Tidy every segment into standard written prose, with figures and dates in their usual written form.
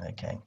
Okay.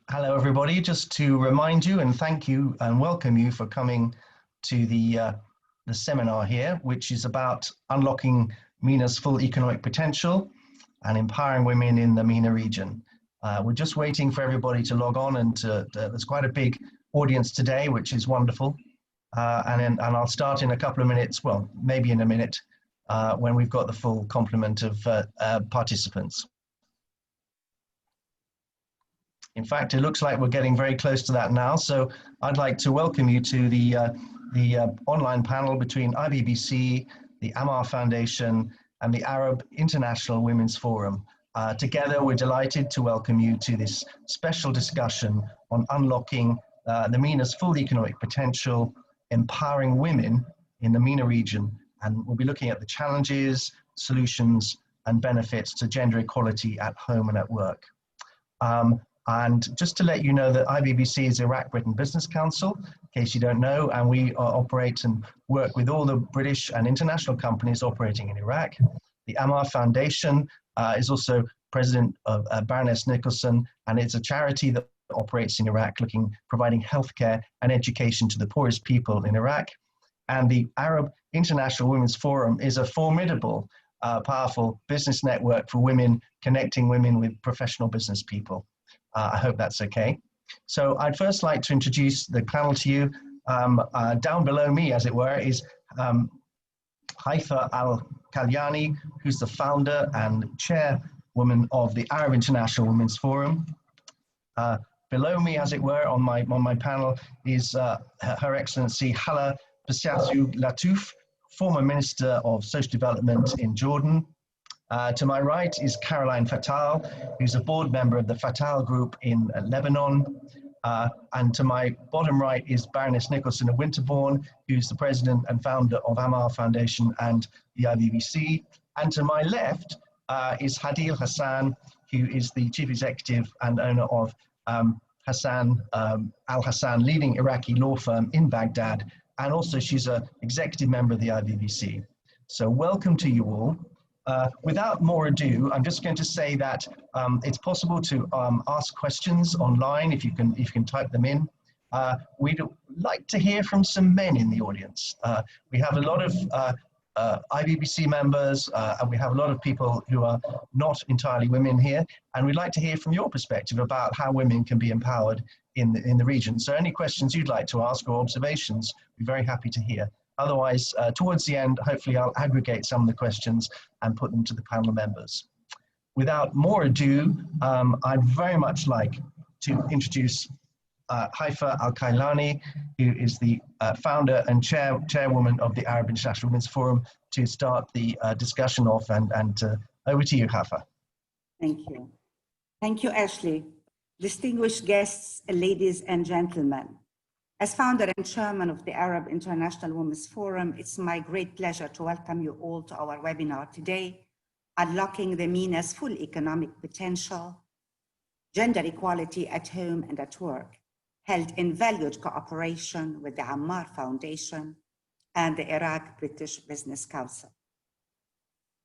Hello, everybody. Just to remind you and thank you and welcome you for coming to the seminar here, which is about unlocking MENA's full economic potential and empowering women in the MENA region. We're just waiting for everybody to log on, and there's quite a big audience today, which is wonderful. And I'll start in a couple of minutes, well, maybe in a minute, when we've got the full complement of participants. In fact, it looks like we're getting very close to that now. So I'd like to welcome you to the online panel between IBBC, the Ammar Foundation, and the Arab International Women's Forum. Together, we're delighted to welcome you to this special discussion on unlocking the MENA's full economic potential, empowering women in the MENA region. And we'll be looking at the challenges, solutions, and benefits to gender equality at home and at work. And just to let you know that IBBC is Iraq Britain Business Council, in case you don't know, and we operate and work with all the British and international companies operating in Iraq. The Ammar Foundation is also President of Baroness Nicholson, and it's a charity that operates in Iraq, providing healthcare and education to the poorest people in Iraq. And the Arab International Women's Forum is a formidable, powerful business network for women, connecting women with professional business people. I hope that's okay. So I'd first like to introduce the panel to you. Down below me, as it were, is Haifa Al-Kalyani, who's the founder and chairwoman of the Arab International Women's Forum. Below me, as it were, on my panel is Her Excellency Hala Bassatu Latouf, former Minister of Social Development in Jordan. To my right is Caroline Fatale, who's a board member of the Fatale group in Lebanon. And to my bottom right is Baroness Nicholson of Winterbourne, who's the president and founder of Ammar Foundation and the IBBC. And to my left is Hadil Hassan, who is the chief executive and owner of Hassan Al-Hassan, leading Iraqi law firm in Baghdad. And also she's an executive member of the IBBC. So welcome to you all. Without more ado, I'm just going to say that it's possible to ask questions online if you can type them in. We'd like to hear from some men in the audience. We have a lot of IBBC members, and we have a lot of people who are not entirely women here, and we'd like to hear from your perspective about how women can be empowered in the region. So any questions you'd like to ask or observations, we're very happy to hear. Otherwise, towards the end, hopefully I'll aggregate some of the questions and put them to the panel members. Without more ado, I'd very much like to introduce Haifa Al-Kailani, who is the founder and chairwoman of the Arab International Women's Forum, to start the discussion off, and over to you, Haifa. Thank you. Thank you, Ashley. Distinguished guests, ladies and gentlemen. As founder and chairman of the Arab International Women's Forum, it's my great pleasure to welcome you all to our webinar today, Unlocking the MENA's Full Economic Potential, Gender Equality at Home and at Work, held in valued cooperation with the Ammar Foundation and the Iraq British Business Council.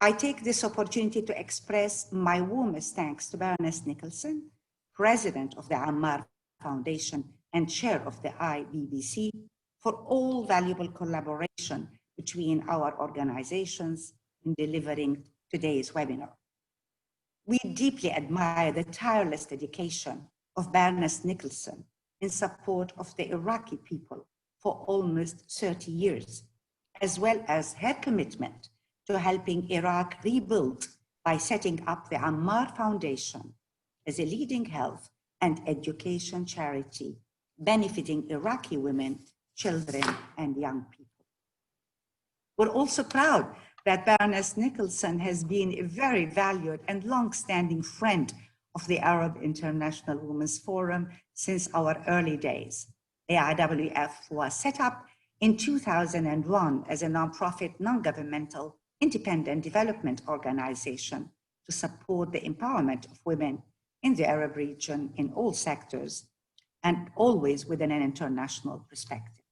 I take this opportunity to express my warmest thanks to Baroness Nicholson, President of the Ammar Foundation and chair of the IBBC, for all valuable collaboration between our organizations in delivering today's webinar. We deeply admire the tireless dedication of Baroness Nicholson in support of the Iraqi people for almost 30 years, as well as her commitment to helping Iraq rebuild by setting up the Ammar Foundation as a leading health and education charity benefiting Iraqi women children, and young people. We're also proud that Baroness Nicholson has been a very valued and long-standing friend of the Arab International Women's Forum since our early days. AIWF was set up in 2001 as a nonprofit, non-governmental, independent development organization to support the empowerment of women in the Arab region in all sectors, and always within an international perspective.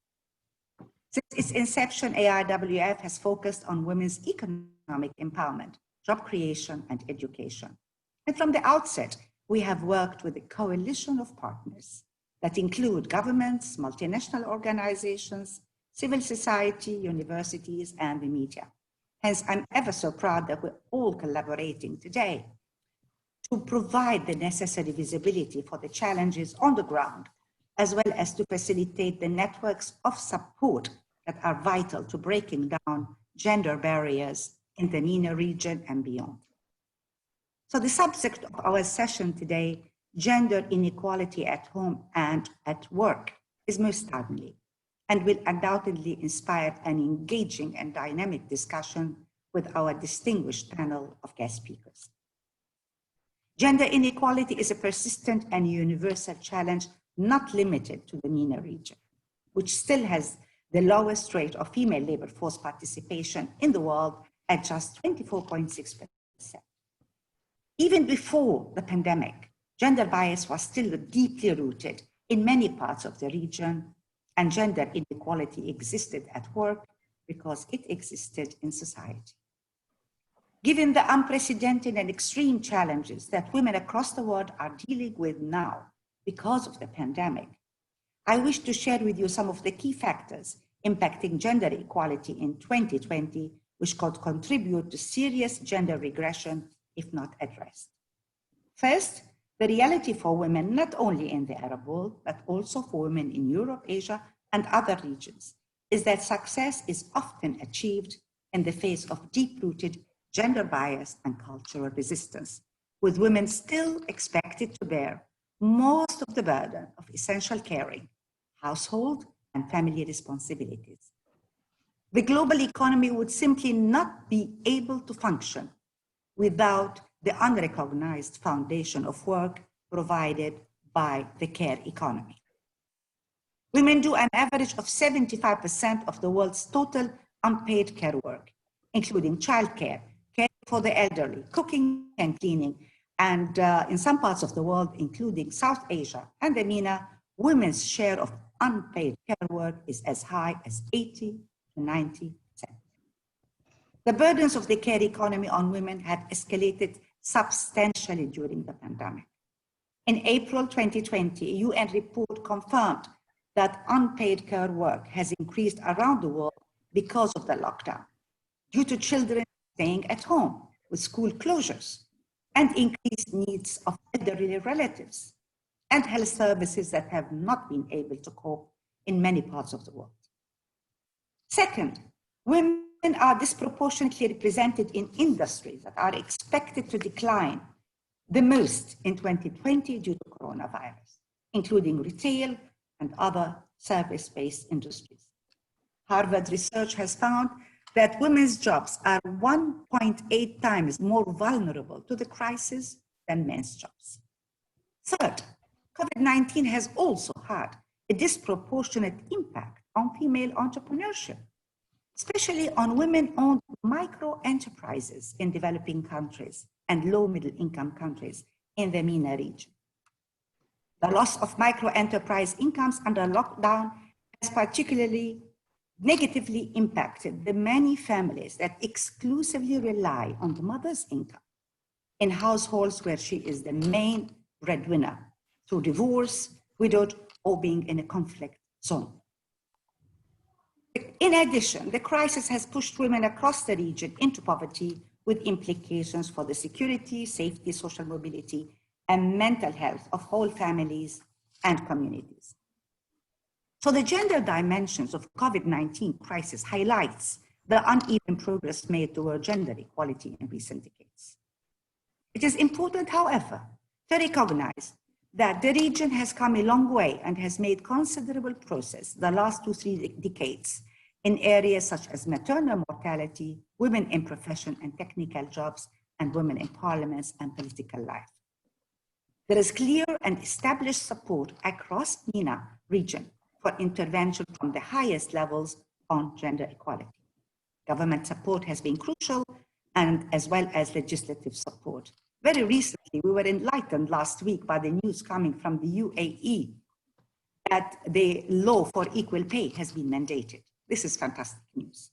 Since its inception, AIWF has focused on women's economic empowerment, job creation, and education. And from the outset, we have worked with a coalition of partners that include governments, multinational organizations, civil society, universities, and the media. Hence, I'm ever so proud that we're all collaborating today to provide the necessary visibility for the challenges on the ground, as well as to facilitate the networks of support that are vital to breaking down gender barriers in the MENA region and beyond. So the subject of our session today, gender inequality at home and at work, is most timely and will undoubtedly inspire an engaging and dynamic discussion with our distinguished panel of guest speakers. Gender inequality is a persistent and universal challenge not limited to the MENA region, which still has the lowest rate of female labor force participation in the world at just 24.6%. Even before the pandemic, gender bias was still deeply rooted in many parts of the region, and gender inequality existed at work because it existed in society. Given the unprecedented and extreme challenges that women across the world are dealing with now because of the pandemic, I wish to share with you some of the key factors impacting gender equality in 2020, which could contribute to serious gender regression if not addressed. First, the reality for women, not only in the Arab world, but also for women in Europe, Asia, and other regions, is that success is often achieved in the face of deep-rooted gender bias and cultural resistance, with women still expected to bear most of the burden of essential caring, household, and family responsibilities. The global economy would simply not be able to function without the unrecognized foundation of work provided by the care economy. Women do an average of 75% of the world's total unpaid care work, including childcare, care for the elderly, cooking and cleaning, and in some parts of the world, including South Asia and the MENA, women's share of unpaid care work is as high as 80 to 90%. The burdens of the care economy on women have escalated substantially during the pandemic. In April 2020, a UN report confirmed that unpaid care work has increased around the world because of the lockdown, due to children staying at home with school closures and increased needs of elderly relatives and health services that have not been able to cope in many parts of the world. Second, women are disproportionately represented in industries that are expected to decline the most in 2020 due to coronavirus, including retail and other service-based industries. Harvard research has found that women's jobs are 1.8 times more vulnerable to the crisis than men's jobs. Third, COVID-19 has also had a disproportionate impact on female entrepreneurship, especially on women-owned micro-enterprises in developing countries and low-middle-income countries in the MENA region. The loss of micro-enterprise incomes under lockdown has particularly negatively impacted the many families that exclusively rely on the mother's income in households where she is the main breadwinner through divorce, widowed, or being in a conflict zone. In addition, the crisis has pushed women across the region into poverty with implications for the security, safety, social mobility, and mental health of whole families and communities. So the gender dimensions of COVID-19 crisis highlights the uneven progress made toward gender equality in recent decades. It is important, however, to recognize that the region has come a long way and has made considerable progress the last 2-3 decades in areas such as maternal mortality, women in profession and technical jobs, and women in parliaments and political life. There is clear and established support across MENA region for intervention from the highest levels on gender equality. Government support has been crucial, and as well as legislative support. Very recently, we were enlightened last week by the news coming from the UAE that the law for equal pay has been mandated. This is fantastic news.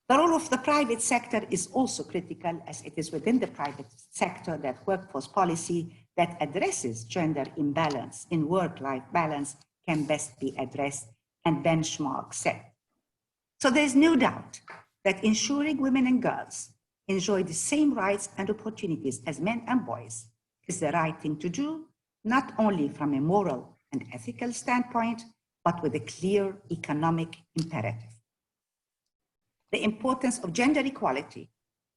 The role of the private sector is also critical, as it is within the private sector that workforce policy that addresses gender imbalance in work-life balance can best be addressed and benchmarks set. So there's no doubt that ensuring women and girls enjoy the same rights and opportunities as men and boys is the right thing to do, not only from a moral and ethical standpoint, but with a clear economic imperative. The importance of gender equality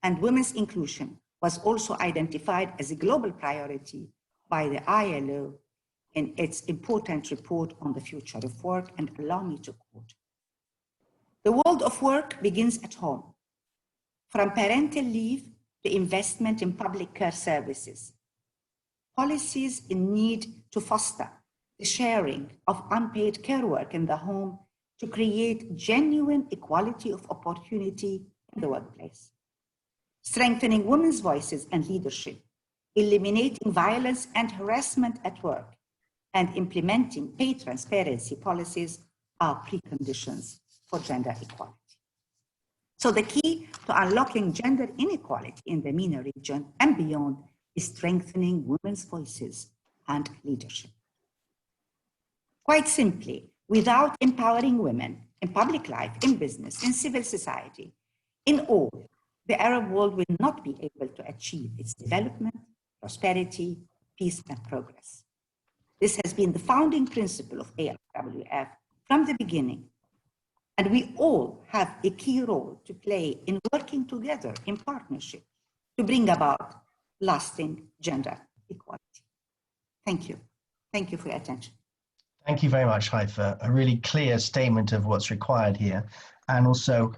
and women's inclusion was also identified as a global priority by the ILO in its important report on the future of work, and allow me to quote. The world of work begins at home, from parental leave to investment in public care services. Policies in need to foster the sharing of unpaid care work in the home to create genuine equality of opportunity in the workplace. Strengthening women's voices and leadership, eliminating violence and harassment at work, and implementing pay transparency policies are preconditions for gender equality. So the key to unlocking gender inequality in the MENA region and beyond is strengthening women's voices and leadership. Quite simply, without empowering women in public life, in business, in civil society, in all, the Arab world will not be able to achieve its development, prosperity, peace, and progress. This has been the founding principle of ALWF from the beginning, and we all have a key role to play in working together in partnership to bring about lasting gender equality. Thank you. Thank you for your attention. Thank you very much, Haifa. A really clear statement of what's required here, and also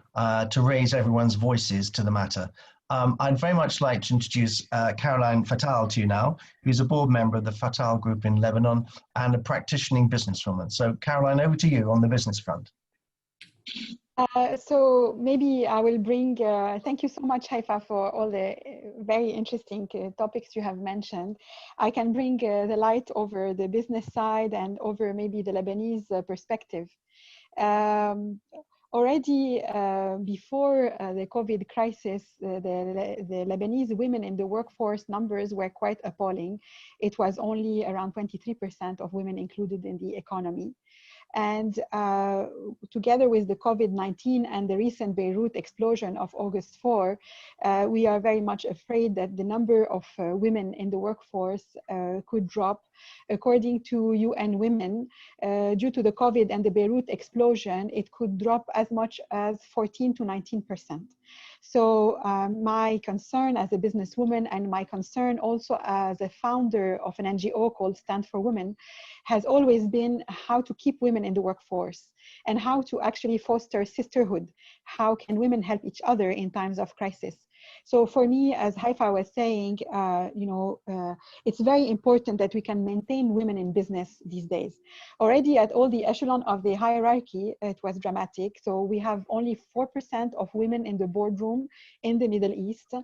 to raise everyone's voices to the matter. I'd very much like to introduce Caroline Fatale to you now, who's a board member of the Fatale group in Lebanon and a practicing businesswoman. So Caroline, over to you on the business front. So maybe I will bring, thank you so much, Haifa, for all the very interesting topics you have mentioned. I can bring the light over the business side and over maybe the Lebanese perspective. Already before the COVID crisis, the Lebanese women in the workforce numbers were quite appalling. It was only around 23% of women included in the economy. And together with the COVID-19 and the recent Beirut explosion of August 4, we are very much afraid that the number of women in the workforce could drop. According to UN Women, due to the COVID and the Beirut explosion, it could drop as much as 14 to 19%. So my concern as a businesswoman and my concern also as a founder of an NGO called Stand for Women has always been how to keep women in the workforce and how to actually foster sisterhood. How can women help each other in times of crisis? So for me, as Haifa was saying, it's very important that we can maintain women in business these days. Already at all the echelon of the hierarchy, it was dramatic. So we have only 4% of women in the boardroom in the Middle East.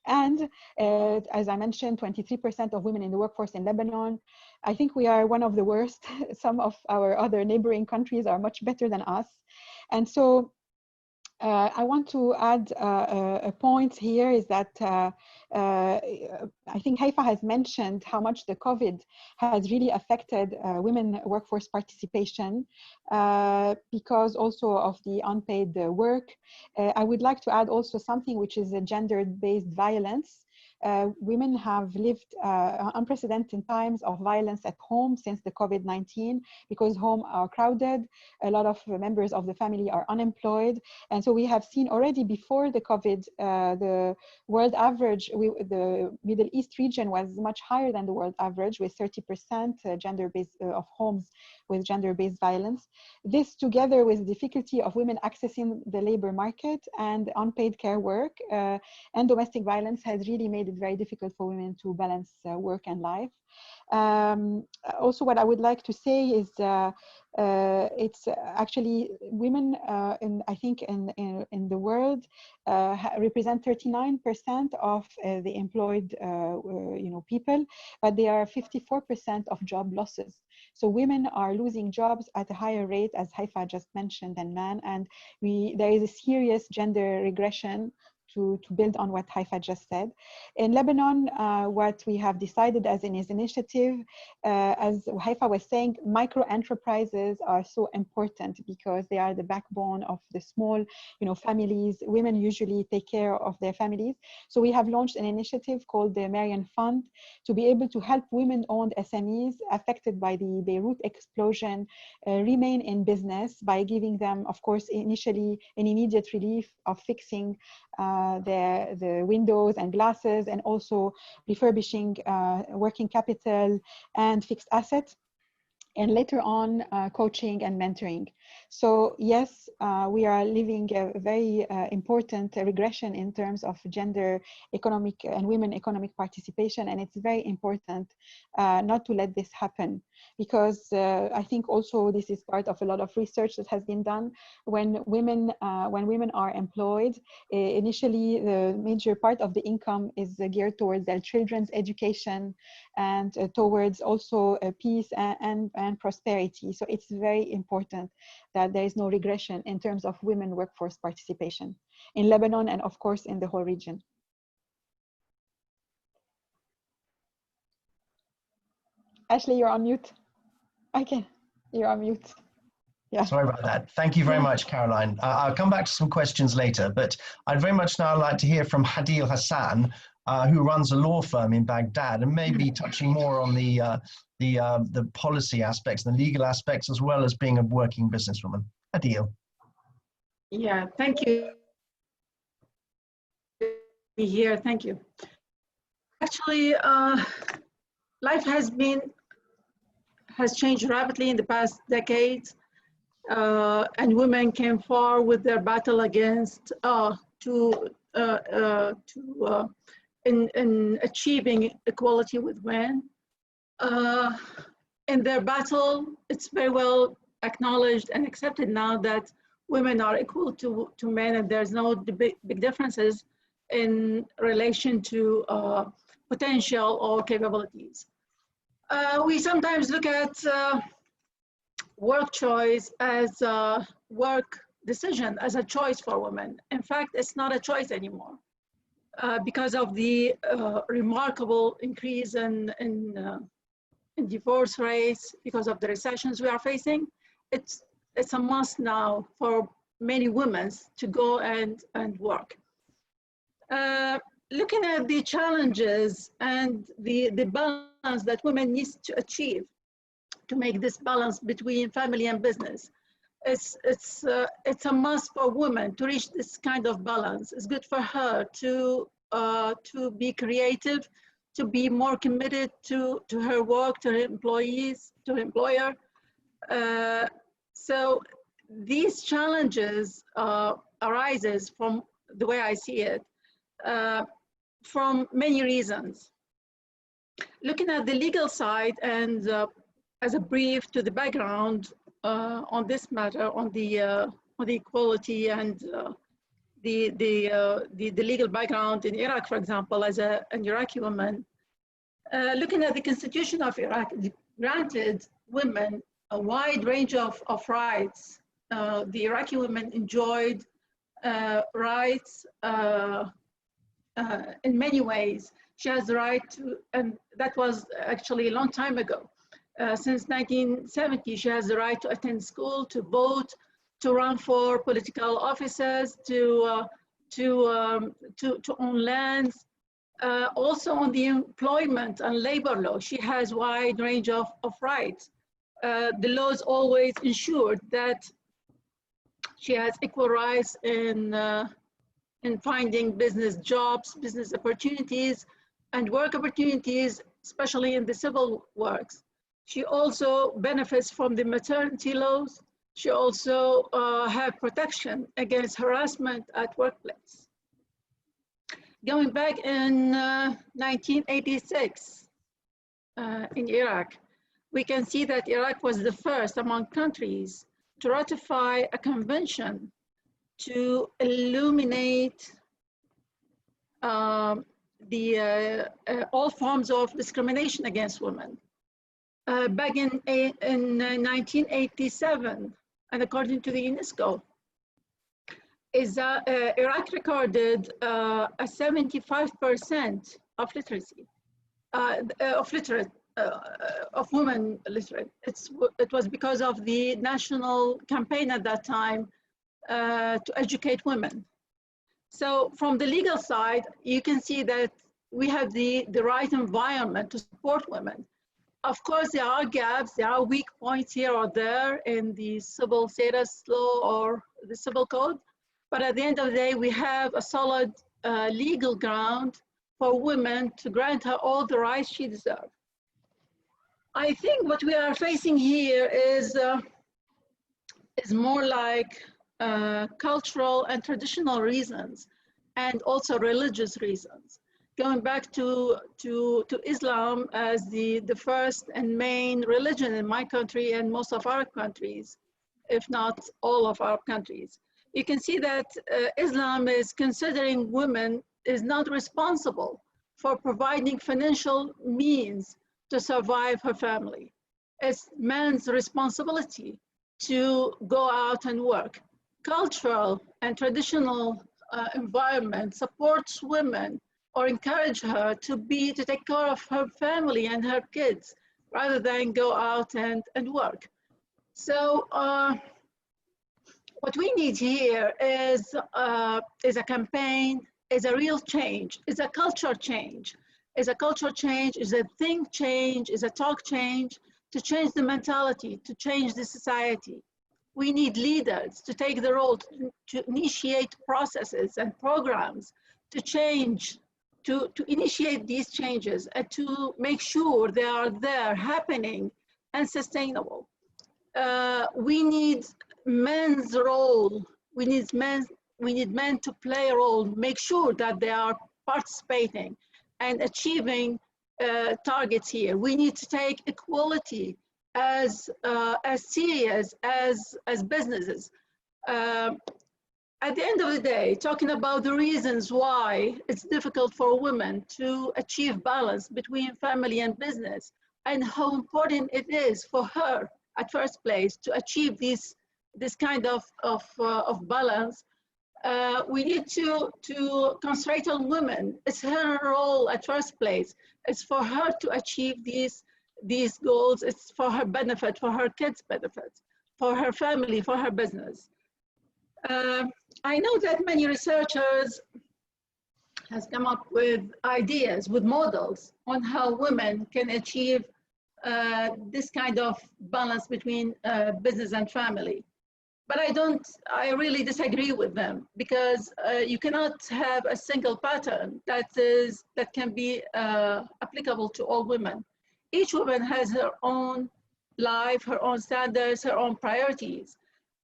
And as I mentioned, 23% of women in the workforce in Lebanon. I think we are one of the worst. Some of our other neighboring countries are much better than us. And so I want to add a point here is that I think Haifa has mentioned how much the COVID has really affected women workforce participation because also of the unpaid work. I would like to add also something which is a gender-based violence. women have lived unprecedented times of violence at home since the COVID-19, because homes are crowded, a lot of members of the family are unemployed. And so we have seen already before the COVID, the world average, the Middle East region was much higher than the world average, with 30% gender-based of homes with gender-based violence. This, together with the difficulty of women accessing the labor market and unpaid care work and domestic violence, has really made it very difficult for women to balance work and life. Also, what I would like to say is it's actually women, I think in the world, represent 39% of the employed people, but they are 54% of job losses. So women are losing jobs at a higher rate, as Haifa just mentioned, than men, and there is a serious gender regression to build on what Haifa just said. In Lebanon, what we have decided as an initiative, as Haifa was saying, micro enterprises are so important because they are the backbone of the small, families. Women usually take care of their families. So we have launched an initiative called the Marian Fund to be able to help women-owned SMEs affected by the Beirut explosion remain in business by giving them, of course, initially an immediate relief of fixing the windows and glasses, and also refurbishing working capital and fixed assets, and later on coaching and mentoring. So yes, we are living a very important regression in terms of gender economic and women economic participation, and it's very important not to let this happen, because I think also this is part of a lot of research that has been done. When women are employed, initially the major part of the income is geared towards their children's education and towards also peace and prosperity. So it's very important that there is no regression in terms of women workforce participation in Lebanon and of course in the whole region. Ashley, you're on mute. Okay, you're on mute. Yeah. Sorry about that. Thank you very much, Caroline. I'll come back to some questions later, but I'd very much now like to hear from Hadil Hassan, who runs a law firm in Baghdad, and maybe touching more on the policy aspects, the legal aspects, as well as being a working businesswoman. Hadil. Yeah, thank you. Be here, thank you. Actually, life has changed rapidly in the past decades, and women came far with their battle against in achieving equality with men. In their battle, it's very well acknowledged and accepted now that women are equal to men, and there's no big differences in relation to potential or capabilities. We sometimes look at work choice as a work decision, as a choice for women. In fact, it's not a choice anymore because of the remarkable increase in divorce rates, because of the recessions we are facing. It's a must now for many women to go and work. Looking at the challenges and the balance that women need to achieve to make this balance between family and business, it's a must for women to reach this kind of balance. It's good for her to be creative, to be more committed to her work, to her employees, to her employer. So these challenges arises from the way I see it, from many reasons. Looking at the legal side and as a brief to the background on this matter, on the equality and the legal background in Iraq, for example, as an Iraqi woman, looking at the constitution of Iraq, it granted women a wide range of rights. The Iraqi women enjoyed rights in many ways. She has the right to, and that was actually a long time ago. Since 1970, she has the right to attend school, to vote, to run for political offices, to own lands. Also on the employment and labor law, she has wide range of rights. The laws always ensured that she has equal rights in finding business jobs, business opportunities, and work opportunities, especially in the civil works. She also benefits from the maternity laws. She also has protection against harassment at workplace. Going back in 1986 in Iraq, we can see that Iraq was the first among countries to ratify a convention to illuminate all forms of discrimination against women. Back in 1987, and according to the UNESCO, Iraq recorded a 75% of literacy, of women literate. It was because of the national campaign at that time to educate women. So from the legal side, you can see that we have the right environment to support women. Of course, there are gaps, there are weak points here or there in the civil status law or the civil code. But at the end of the day, we have a solid legal ground for women to grant her all the rights she deserves. I think what we are facing here is more like cultural and traditional reasons, and also religious reasons. Going back to Islam as the first and main religion in my country and most of our countries, if not all of our countries. You can see that Islam is considering women is not responsible for providing financial means to survive her family. It's man's responsibility to go out and work. Cultural and traditional environment supports women or encourage her to take care of her family and her kids rather than go out and work. So what we need here is a campaign, is a real change, is a culture change, is a culture change, is a think change, is a talk change, to change the mentality, to change the society. We need leaders to take the role to initiate processes and programs to change, to initiate these changes and to make sure they are there, happening and sustainable. We need men's role. We need men to play a role, make sure that they are participating and achieving targets here. We need to take equality as serious as businesses. At the end of the day, talking about the reasons why it's difficult for women to achieve balance between family and business, and how important it is for her at first place to achieve this kind of balance, we need to concentrate on women. It's her role at first place. It's for her to achieve these goals. It's for her benefit, for her kids' benefit, for her family, for her business. I know that many researchers has come up with ideas, with models on how women can achieve this kind of balance between business and family. But I really disagree with them, because you cannot have a single pattern that can be applicable to all women. Each woman has her own life, her own standards, her own priorities.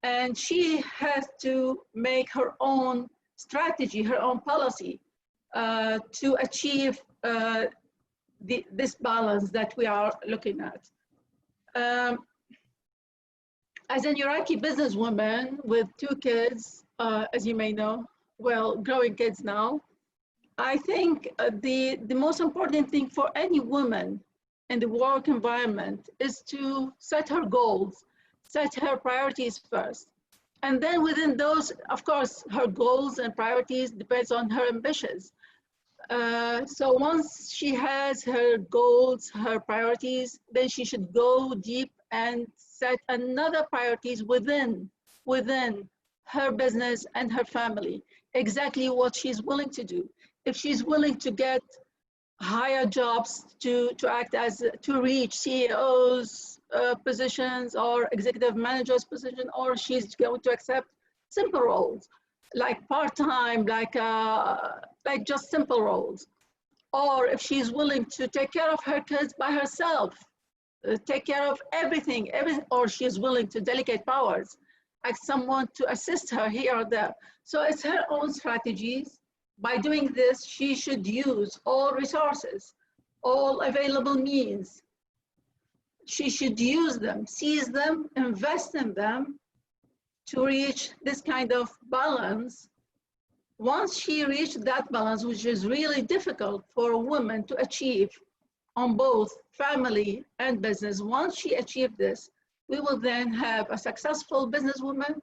And she has to make her own strategy, her own policy to achieve this balance that we are looking at. As an Iraqi businesswoman with 2 kids, as you may know, well, growing kids now, I think the most important thing for any woman in the work environment is to set her goals, set her priorities first. And then within those, of course, her goals and priorities depends on her ambitions. So once she has her goals, her priorities, then she should go deep and set another priorities within her business and her family, exactly what she's willing to do. If she's willing to get higher jobs to act as, to reach CEOs positions or executive managers position, or she's going to accept simple roles like part-time, like just simple roles. Or if she's willing to take care of her kids by herself, take care of everything, or she's willing to delegate powers, like someone to assist her here or there. So it's her own strategies. By doing this, she should use all resources, all available means. She should use them, seize them, invest in them to reach this kind of balance. Once she reached that balance, which is really difficult for a woman to achieve on both family and business, once she achieved this, we will then have a successful businesswoman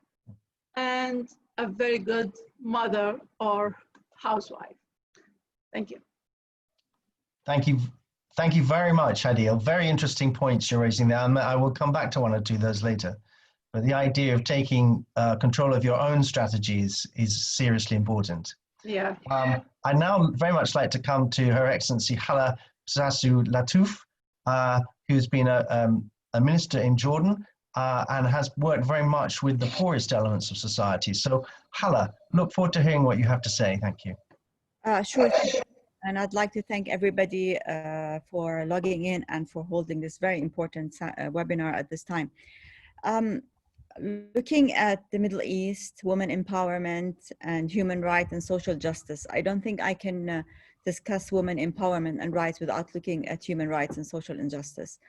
and a very good mother or housewife. Thank you. Thank you. Thank you very much, Adil. Very interesting points you're raising there. I will come back to one or two of those later. But the idea of taking control of your own strategies is seriously important. Yeah. I'd now very much like to come to Her Excellency Hala Sasu Latouf, who's been a minister in Jordan and has worked very much with the poorest elements of society. So Hala, look forward to hearing what you have to say. Thank you. Sure. And I'd like to thank everybody for logging in and for holding this very important webinar at this time. Looking at the Middle East, women empowerment and human rights and social justice, I don't think I can discuss women empowerment and rights without looking at human rights and social injustice.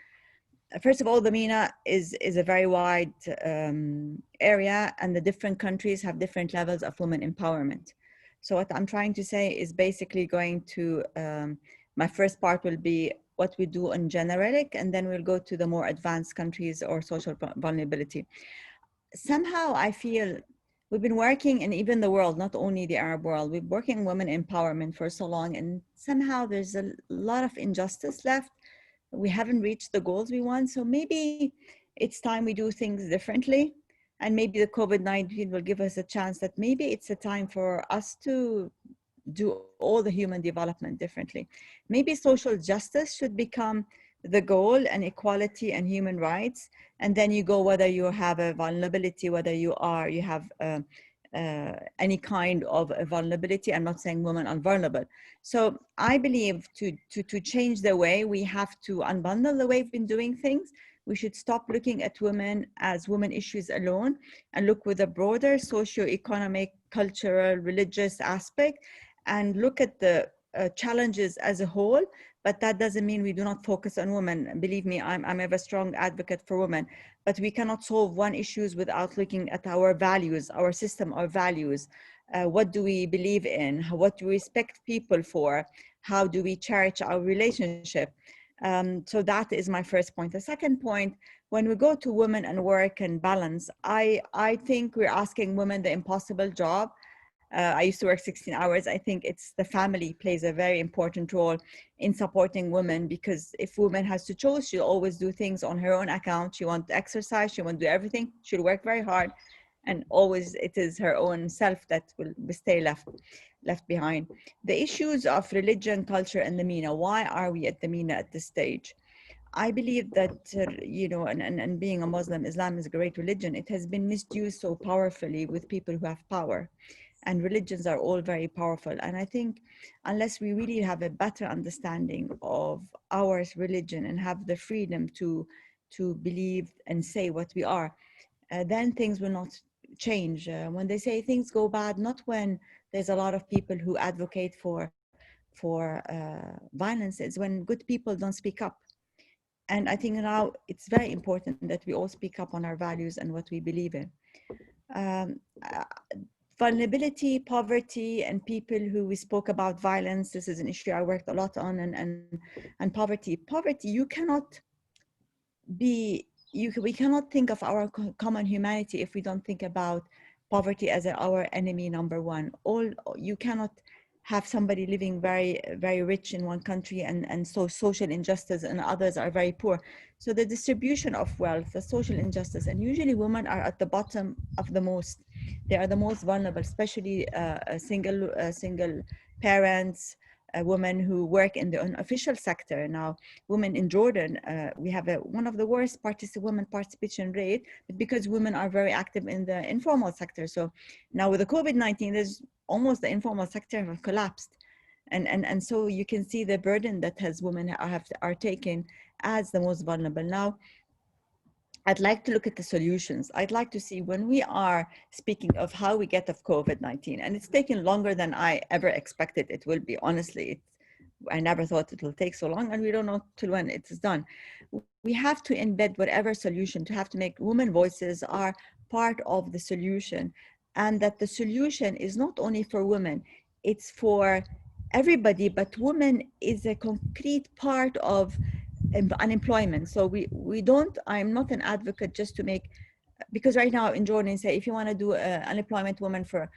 First of all, the MENA is a very wide area, and the different countries have different levels of women empowerment. So what I'm trying to say is basically going to, my first part will be what we do in generic, and then we'll go to the more advanced countries or social vulnerability. Somehow I feel we've been working in even the world, not only the Arab world, we've been working in women empowerment for so long, and somehow there's a lot of injustice left. We haven't reached the goals we want. So maybe it's time we do things differently. And maybe the COVID-19 will give us a chance that maybe it's a time for us to do all the human development differently. Maybe social justice should become the goal, and equality and human rights. And then you go whether you have a vulnerability, whether you have any kind of a vulnerability. I'm not saying women are vulnerable. So I believe to change the way, we have to unbundle the way we've been doing things. We should stop looking at women as women issues alone and look with a broader socio-economic, cultural, religious aspect, and look at the challenges as a whole. But that doesn't mean we do not focus on women. Believe me, I'm a strong advocate for women, but we cannot solve one issue without looking at our values, our system of values. What do we believe in? What do we respect people for? How do we cherish our relationship? So that is my first point. The second point, when we go to women and work and balance, I think we're asking women the impossible job. I used to work 16 hours. I think it's the family plays a very important role in supporting women, because if woman has to choose, she'll always do things on her own account. She wants to exercise, she wants to do everything. She'll work very hard, and always it is her own self that will stay left behind. The issues of religion, culture, and the MENA. Why are we at the MENA at this stage? I believe that, you know, and being a Muslim, Islam is a great religion. It has been misused so powerfully with people who have power. And religions are all very powerful. And I think unless we really have a better understanding of our religion and have the freedom to believe and say what we are, then things will not change. When they say things go bad, not when there's a lot of people who advocate for violence, it's when good people don't speak up. And I think now it's very important that we all speak up on our values and what we believe in. Vulnerability, poverty, and people who we spoke about violence. This is an issue I worked a lot on, and poverty. Poverty, you cannot be, we cannot think of our common humanity if we don't think about poverty as our enemy number one. You cannot have somebody living very, very rich in one country and so social injustice, and others are very poor. So the distribution of wealth, the social injustice, and usually women are at the bottom of the most. They are the most vulnerable, especially single parents, women who work in the unofficial sector. Now, women in Jordan, we have one of the worst women participation rate, because women are very active in the informal sector. So now with the COVID-19, there's almost the informal sector have collapsed. And so you can see the burden that women are taking as the most vulnerable. Now, I'd like to look at the solutions. I'd like to see, when we are speaking of how we get off COVID-19, and it's taken longer than I ever expected it will be, honestly. I never thought it will take so long, and we don't know till when it is done. We have to embed whatever solution, to have to make women voices are part of the solution, and that the solution is not only for women, it's for everybody, but women is a concrete part of unemployment. So I'm not an advocate just to make, because right now in Jordan, say if you want to do unemployment for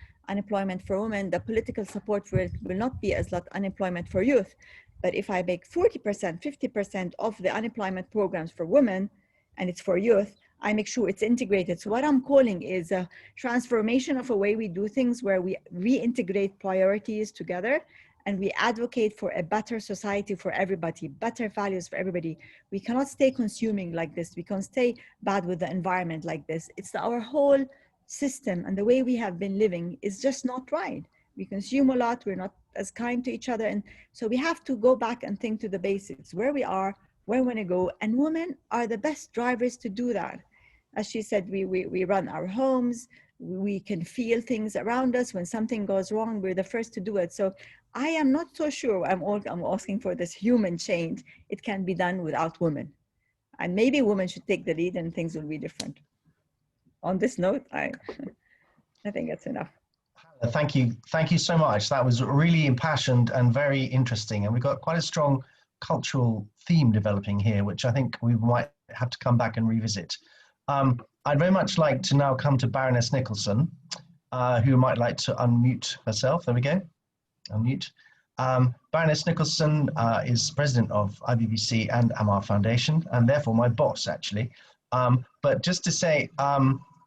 women, the political support for it will not be as like unemployment for youth. But if I make 40%, 50% of the unemployment programs for women, and it's for youth, I make sure it's integrated. So what I'm calling is a transformation of a way we do things, where we reintegrate priorities together, and we advocate for a better society for everybody, better values for everybody. We cannot stay consuming like this. We can't stay bad with the environment like this. It's our whole system, and the way we have been living is just not right. We consume a lot, we're not as kind to each other. And so we have to go back and think to the basics, where we are, where we want to go. And women are the best drivers to do that. As she said, we run our homes, we can feel things around us. When something goes wrong, we're the first to do it. So I am not so sure I'm asking for this human change. It can be done without women. And maybe women should take the lead and things will be different. On this note, I think that's enough. Thank you. Thank you so much. That was really impassioned and very interesting. And we've got quite a strong cultural theme developing here, which I think we might have to come back and revisit. I'd very much like to now come to Baroness Nicholson, who might like to unmute herself. There we go. Unmute. Baroness Nicholson is president of IBBC and Ammar Foundation, and therefore my boss, actually. But just to say,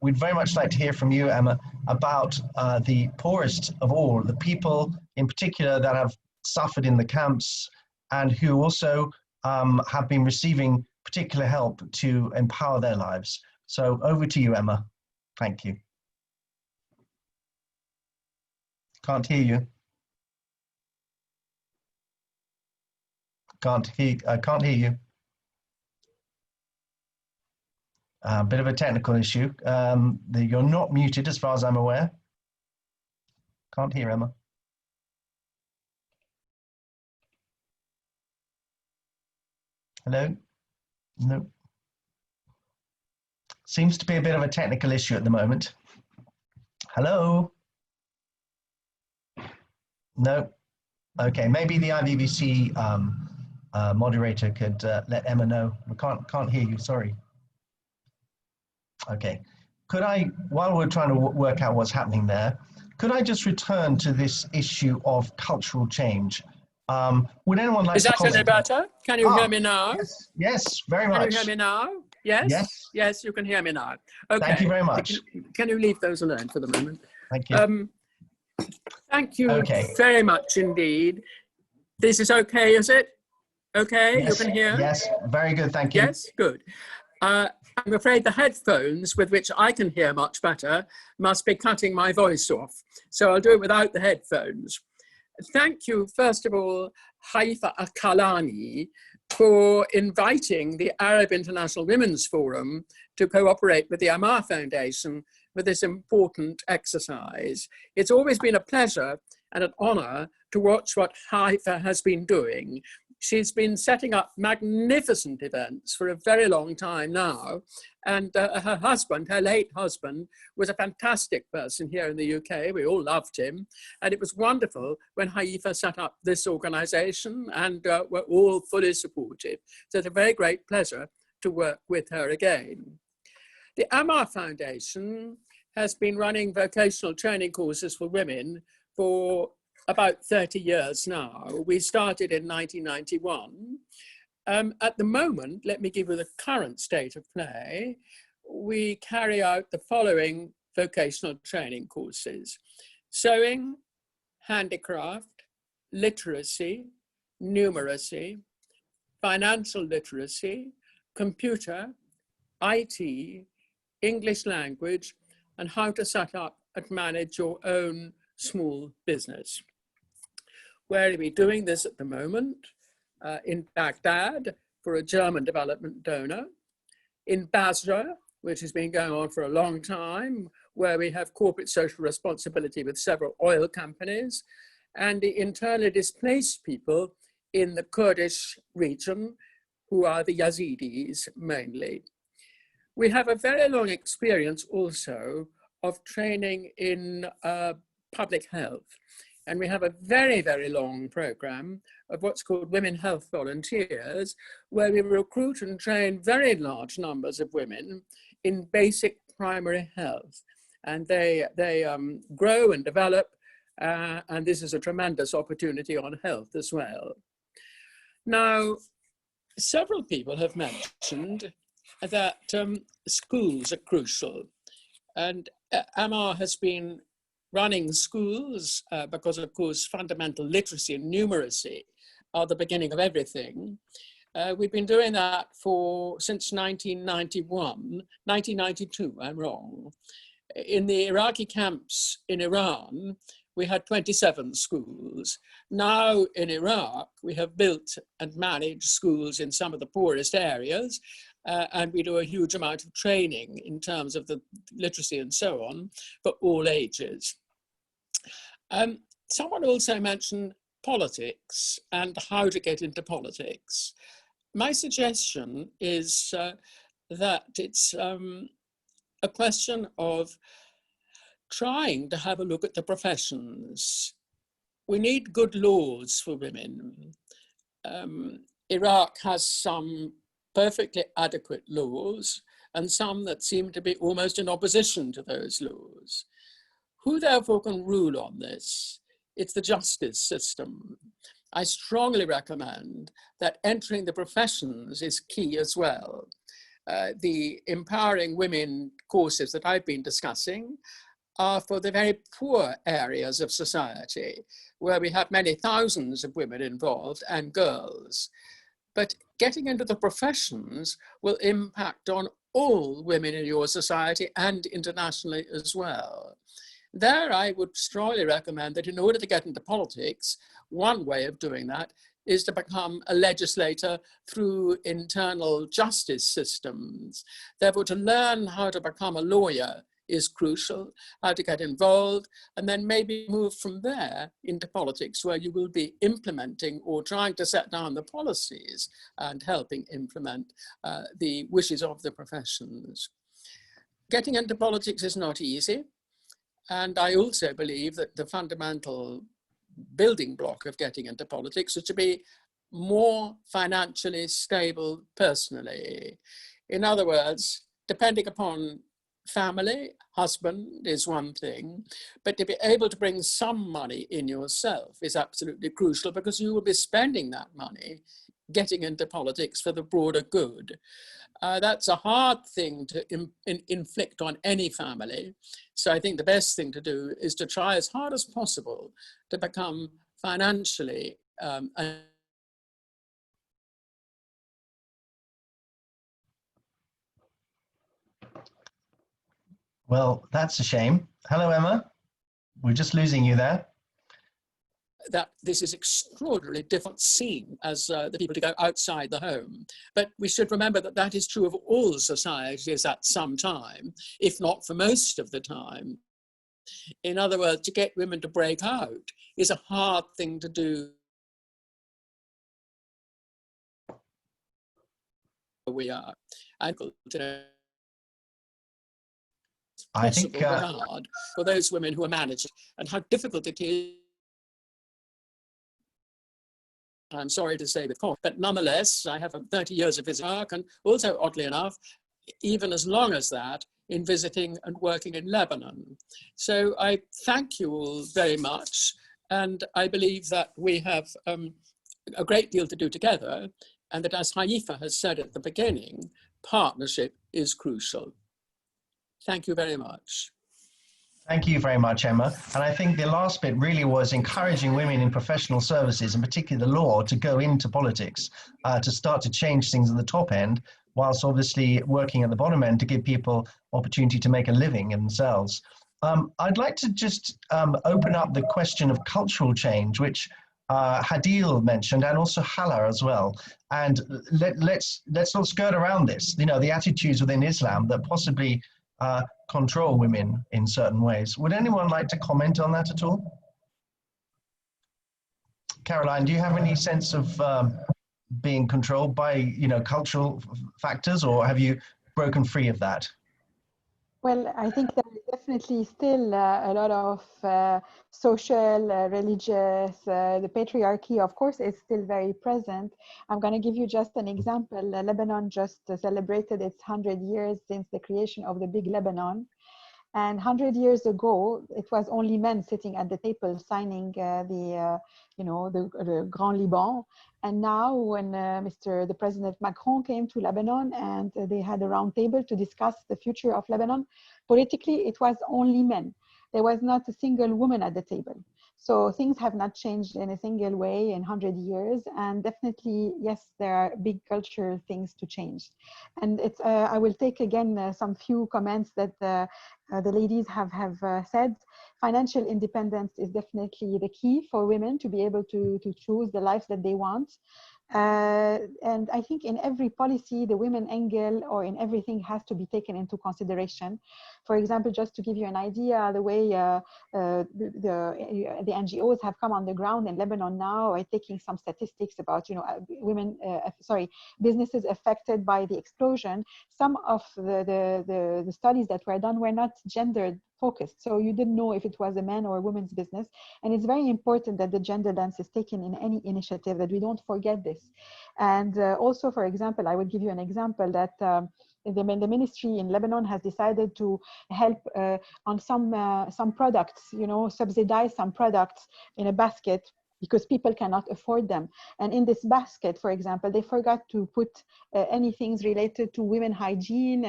we'd very much like to hear from you, Emma, about the poorest of all, the people in particular that have suffered in the camps and who also have been receiving particular help to empower their lives. So over to you, Emma. Thank you. Can't hear you. Can't hear you. A bit of a technical issue. You're not muted as far as I'm aware. Can't hear Emma. Hello? No. Seems to be a bit of a technical issue at the moment. Hello? No. Okay, maybe the IBBC moderator could let Emma know. We can't hear you, sorry. Okay, could I, while we're trying to work out what's happening there, could I just return to this issue of cultural change? Would anyone like to comment? Is that any better? Can you hear me now? Yes, yes, very much. Can you hear me now? Yes? Yes. Yes, you can hear me now. Okay. Thank you very much. Can you leave those alone for the moment? Thank you. Thank you Okay. very much indeed. This is okay, is it? Okay, Yes, you can hear? yes, very good, thank you. Yes, good. I'm afraid the headphones with which I can hear much better must be cutting my voice off. So I'll do it without the headphones. Thank you, first of all, Haifa Akalani, for inviting the Arab International Women's Forum to cooperate with the Ammar Foundation with this important exercise. It's always been a pleasure and an honor to watch what Haifa has been doing. She's been setting up magnificent events for a very long time now. And her husband, her late husband, was a fantastic person here in the UK. We all loved him. And it was wonderful when Haifa set up this organization, and were all fully supportive. So it's a very great pleasure to work with her again. The Ammar Foundation has been running vocational training courses for women for about 30 years now. We started in 1991. At the moment, let me give you the current state of play. We carry out the following vocational training courses: sewing, handicraft, literacy, numeracy, financial literacy, computer, IT, English language, and how to set up and manage your own small business. Where are we doing this at the moment? In Baghdad for a German development donor, in Basra, which has been going on for a long time, where we have corporate social responsibility with several oil companies, and the internally displaced people in the Kurdish region, who are the Yazidis mainly. We have a very long experience also of training in public health. And we have a very, very long program of what's called Women Health Volunteers, where we recruit and train very large numbers of women in basic primary health. And they grow and develop, and this is a tremendous opportunity on health as well. Now, several people have mentioned that schools are crucial. And Amar has been running schools because, of course, fundamental literacy and numeracy are the beginning of everything. We've been doing that since 1992, I'm wrong. In the Iraqi camps in Iran, we had 27 schools. Now in Iraq, we have built and managed schools in some of the poorest areas, and we do a huge amount of training in terms of the literacy and so on for all ages. Someone also mentioned politics and how to get into politics. My suggestion is that it's a question of trying to have a look at the professions. We need good laws for women. Iraq has some perfectly adequate laws and some that seem to be almost in opposition to those laws. Who therefore can rule on this? It's the justice system. I strongly recommend that entering the professions is key as well. The empowering women courses that I've been discussing are for the very poor areas of society, where we have many thousands of women involved and girls. But getting into the professions will impact on all women in your society and internationally as well. There, I would strongly recommend that in order to get into politics, one way of doing that is to become a legislator through internal justice systems. Therefore, to learn how to become a lawyer is crucial, how to get involved, and then maybe move from there into politics, where you will be implementing or trying to set down the policies and helping implement the wishes of the professions. Getting into politics is not easy. And I also believe that the fundamental building block of getting into politics is to be more financially stable personally. In other words, depending upon family, husband is one thing, but to be able to bring some money in yourself is absolutely crucial, because you will be spending that money getting into politics for the broader good. That's a hard thing to inflict on any family. So I think the best thing to do is to try as hard as possible to become financially Well, that's a shame. Hello, Emma. We're just losing you there. That this is extraordinarily different scene as the people to go outside the home. But we should remember that that is true of all societies at some time, if not for most of the time. In other words, to get women to break out is a hard thing to do. We are. I think hard for those women who are managed, and how difficult it is. I'm sorry to say, but nonetheless, I have 30 years of visiting work, and also, oddly enough, even as long as that, in visiting and working in Lebanon. So I thank you all very much, and I believe that we have a great deal to do together, and that, as Haifa has said at the beginning, partnership is crucial. Thank you very much. Thank you very much, Emma. And I think the last bit really was encouraging women in professional services, and particularly the law, to go into politics, to start to change things at the top end, whilst obviously working at the bottom end to give people opportunity to make a living themselves. I'd like to just open up the question of cultural change, which Hadil mentioned, and also Hala as well. And let's sort of skirt around this, you know, the attitudes within Islam that possibly control women in certain ways. Would anyone like to comment on that at all? Caroline, do you have any sense of being controlled by, you know, cultural factors, or have you broken free of that? Well, I think there is definitely still a lot of social, religious, the patriarchy, of course, is still very present. I'm going to give you just an example. Lebanon just celebrated its 100 years since the creation of the big Lebanon. And 100 years ago, it was only men sitting at the table signing the Grand Liban. And now when the President Macron came to Lebanon and they had a round table to discuss the future of Lebanon, politically, it was only men. There was not a single woman at the table. So things have not changed in a single way in 100 years. And definitely, yes, there are big cultural things to change. And it's, I will take again some few comments that the ladies have said. Financial independence is definitely the key for women to be able to choose the life that they want. And I think in every policy, the women angle or in everything has to be taken into consideration. For example, just to give you an idea, the way the NGOs have come on the ground in Lebanon now, are taking some statistics about, you know, businesses affected by the explosion. Some of the studies that were done were not gendered focused. So you didn't know if it was a man or a woman's business. And it's very important that the gender lens is taken in any initiative, that we don't forget this. And also, for example, I would give you an example that the ministry in Lebanon has decided to help on some products, you know, subsidize some products in a basket because people cannot afford them. And in this basket, for example, they forgot to put anything related to women hygiene.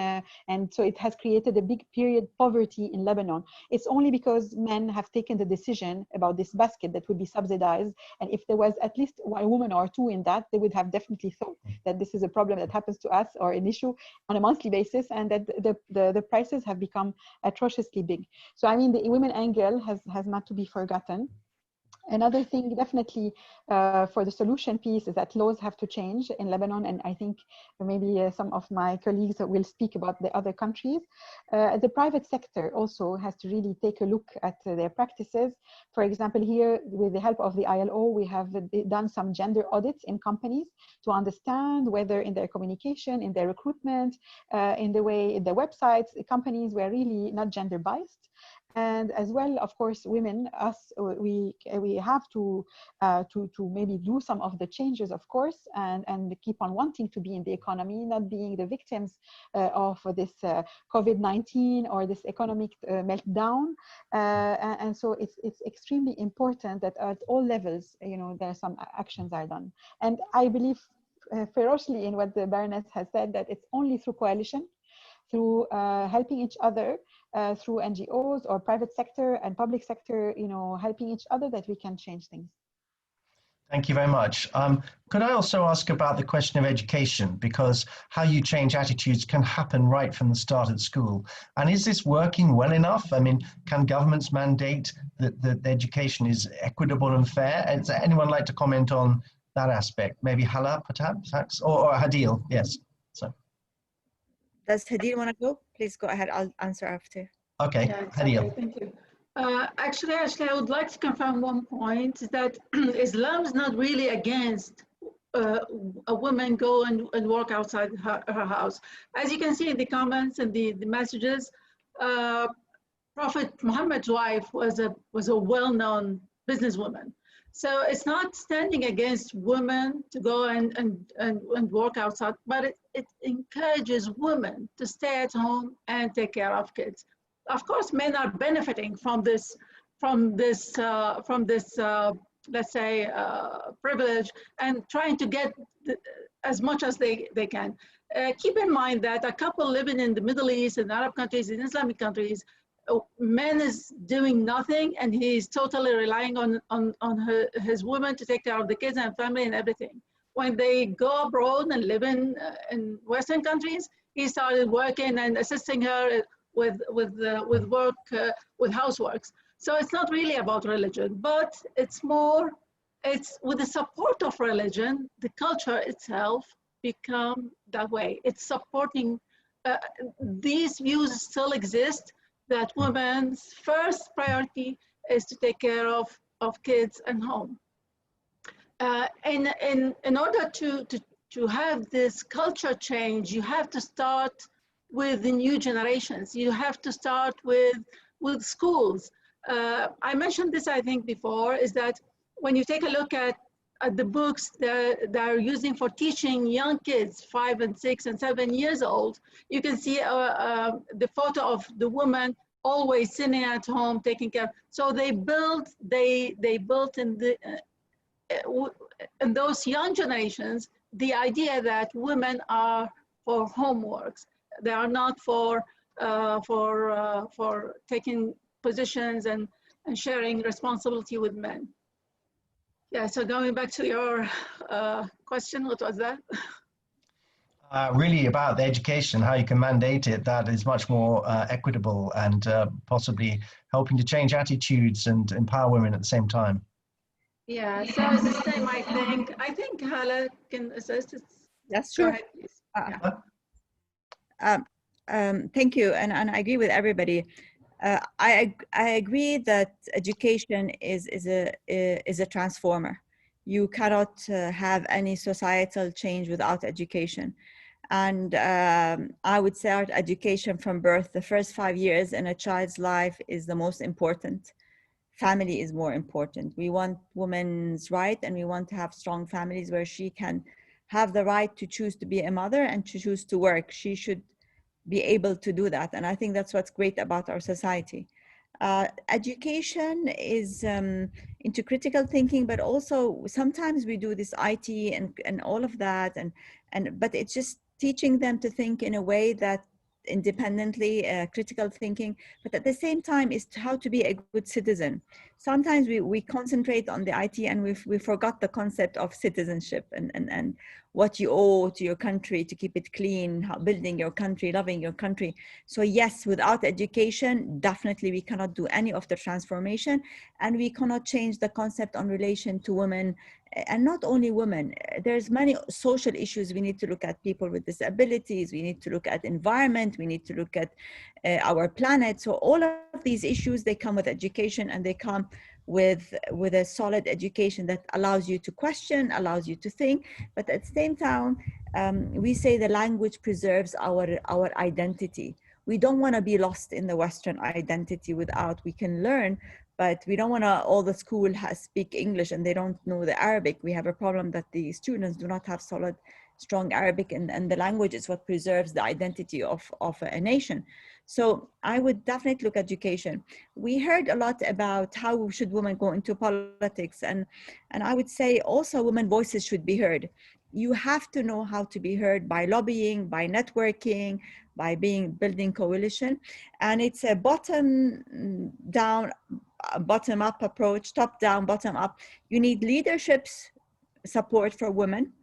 And so it has created a big period poverty in Lebanon. It's only because men have taken the decision about this basket that would be subsidized. And if there was at least one woman or two in that, they would have definitely thought that this is a problem that happens to us or an issue on a monthly basis, and that the prices have become atrociously big. So I mean, the women angle has not to be forgotten. Another thing definitely for the solution piece is that laws have to change in Lebanon, and I think maybe some of my colleagues will speak about the other countries. The private sector also has to really take a look at their practices. For example, here with the help of the ILO, we have done some gender audits in companies to understand whether in their communication, in their recruitment, in the way, in their websites, the companies were really not gender biased. And as well, of course, women, us, we have to maybe do some of the changes, of course, and keep on wanting to be in the economy, not being the victims of this COVID-19 or this economic meltdown. And so it's extremely important that at all levels, you know, there are some actions are done. And I believe ferociously in what the Baroness has said, that it's only through coalition, through helping each other, through NGOs or private sector and public sector, you know, helping each other, that we can change things. Thank you very much. Could I also ask about the question of education, because how you change attitudes can happen right from the start at school. And is this working well enough? I mean, can governments mandate that education is equitable and fair? Does anyone like to comment on that aspect? Maybe Hala, perhaps, or Hadil, yes. So. Does Hadil want to go? Please go ahead. I'll answer after. Okay, Yeah, Hadil. okay, thank you. Actually, I would like to confirm one point, that Islam is not really against a woman go and work outside her house. As you can see in the comments and the messages, Prophet Muhammad's wife was a well-known businesswoman. So it's not standing against women to go and work outside, but it encourages women to stay at home and take care of kids. Of course, men are benefiting from this, let's say, privilege, and trying to get as much as they can. Keep in mind that a couple living in the Middle East and Arab countries and Islamic countries, man is doing nothing and he's totally relying on his woman to take care of the kids and family and everything. When they go abroad and live in Western countries, he started working and assisting her with work, with houseworks. So it's not really about religion, but it's more, it's with the support of religion, the culture itself become that way. It's supporting, these views still exist, that women's first priority is to take care of kids and home. In order to have this culture change, you have to start with the new generations. You have to start with schools. I mentioned this, I think, before, is that when you take a look at the books that are using for teaching young kids, 5 and 6 and 7 years old, you can see the photo of the woman always sitting at home taking care. So they built in the in those young generations the idea that women are for homeworks. They are not for taking positions and sharing responsibility with men. Yeah, so going back to your question, what was that? Really about the education, how you can mandate it, that is much more equitable and possibly helping to change attitudes and empower women at the same time. Yeah, so it's the same, I think Hala can assist. That's Go true. ahead, please. Thank you, and I agree with everybody. I agree that education is a transformer. You cannot have any societal change without education. And I would say our education from birth, the first 5 years in a child's life is the most important. Family is more important. We want women's right, and we want to have strong families where she can have the right to choose to be a mother and to choose to work. She should be able to do that. And I think that's what's great about our society. Education is into critical thinking, but also sometimes we do this IT and all of that, but it's just teaching them to think in a way that independently, critical thinking, but at the same time is how to be a good citizen. Sometimes we concentrate on the IT and we forgot the concept of citizenship and what you owe to your country to keep it clean, how building your country, loving your country. So yes, without education, definitely we cannot do any of the transformation, and we cannot change the concept on relation to women. And not only women, there's many social issues we need to look at, people with disabilities, we need to look at environment, we need to look at our planet. So all of these issues, they come with education, and they come with a solid education that allows you to question, allows you to think. But at the same time, we say the language preserves our identity. We don't want to be lost in the Western identity without, we can learn, but we don't want to, all the school speak English and they don't know the Arabic. We have a problem that the students do not have solid, strong Arabic, and the language is what preserves the identity of a nation. So I would definitely look at education. We heard a lot about how should women go into politics, and I would say also women voices should be heard. You have to know how to be heard by lobbying, by networking, by building coalition. And it's a bottom down, bottom up approach, top down, bottom up. You need leadership's support for women.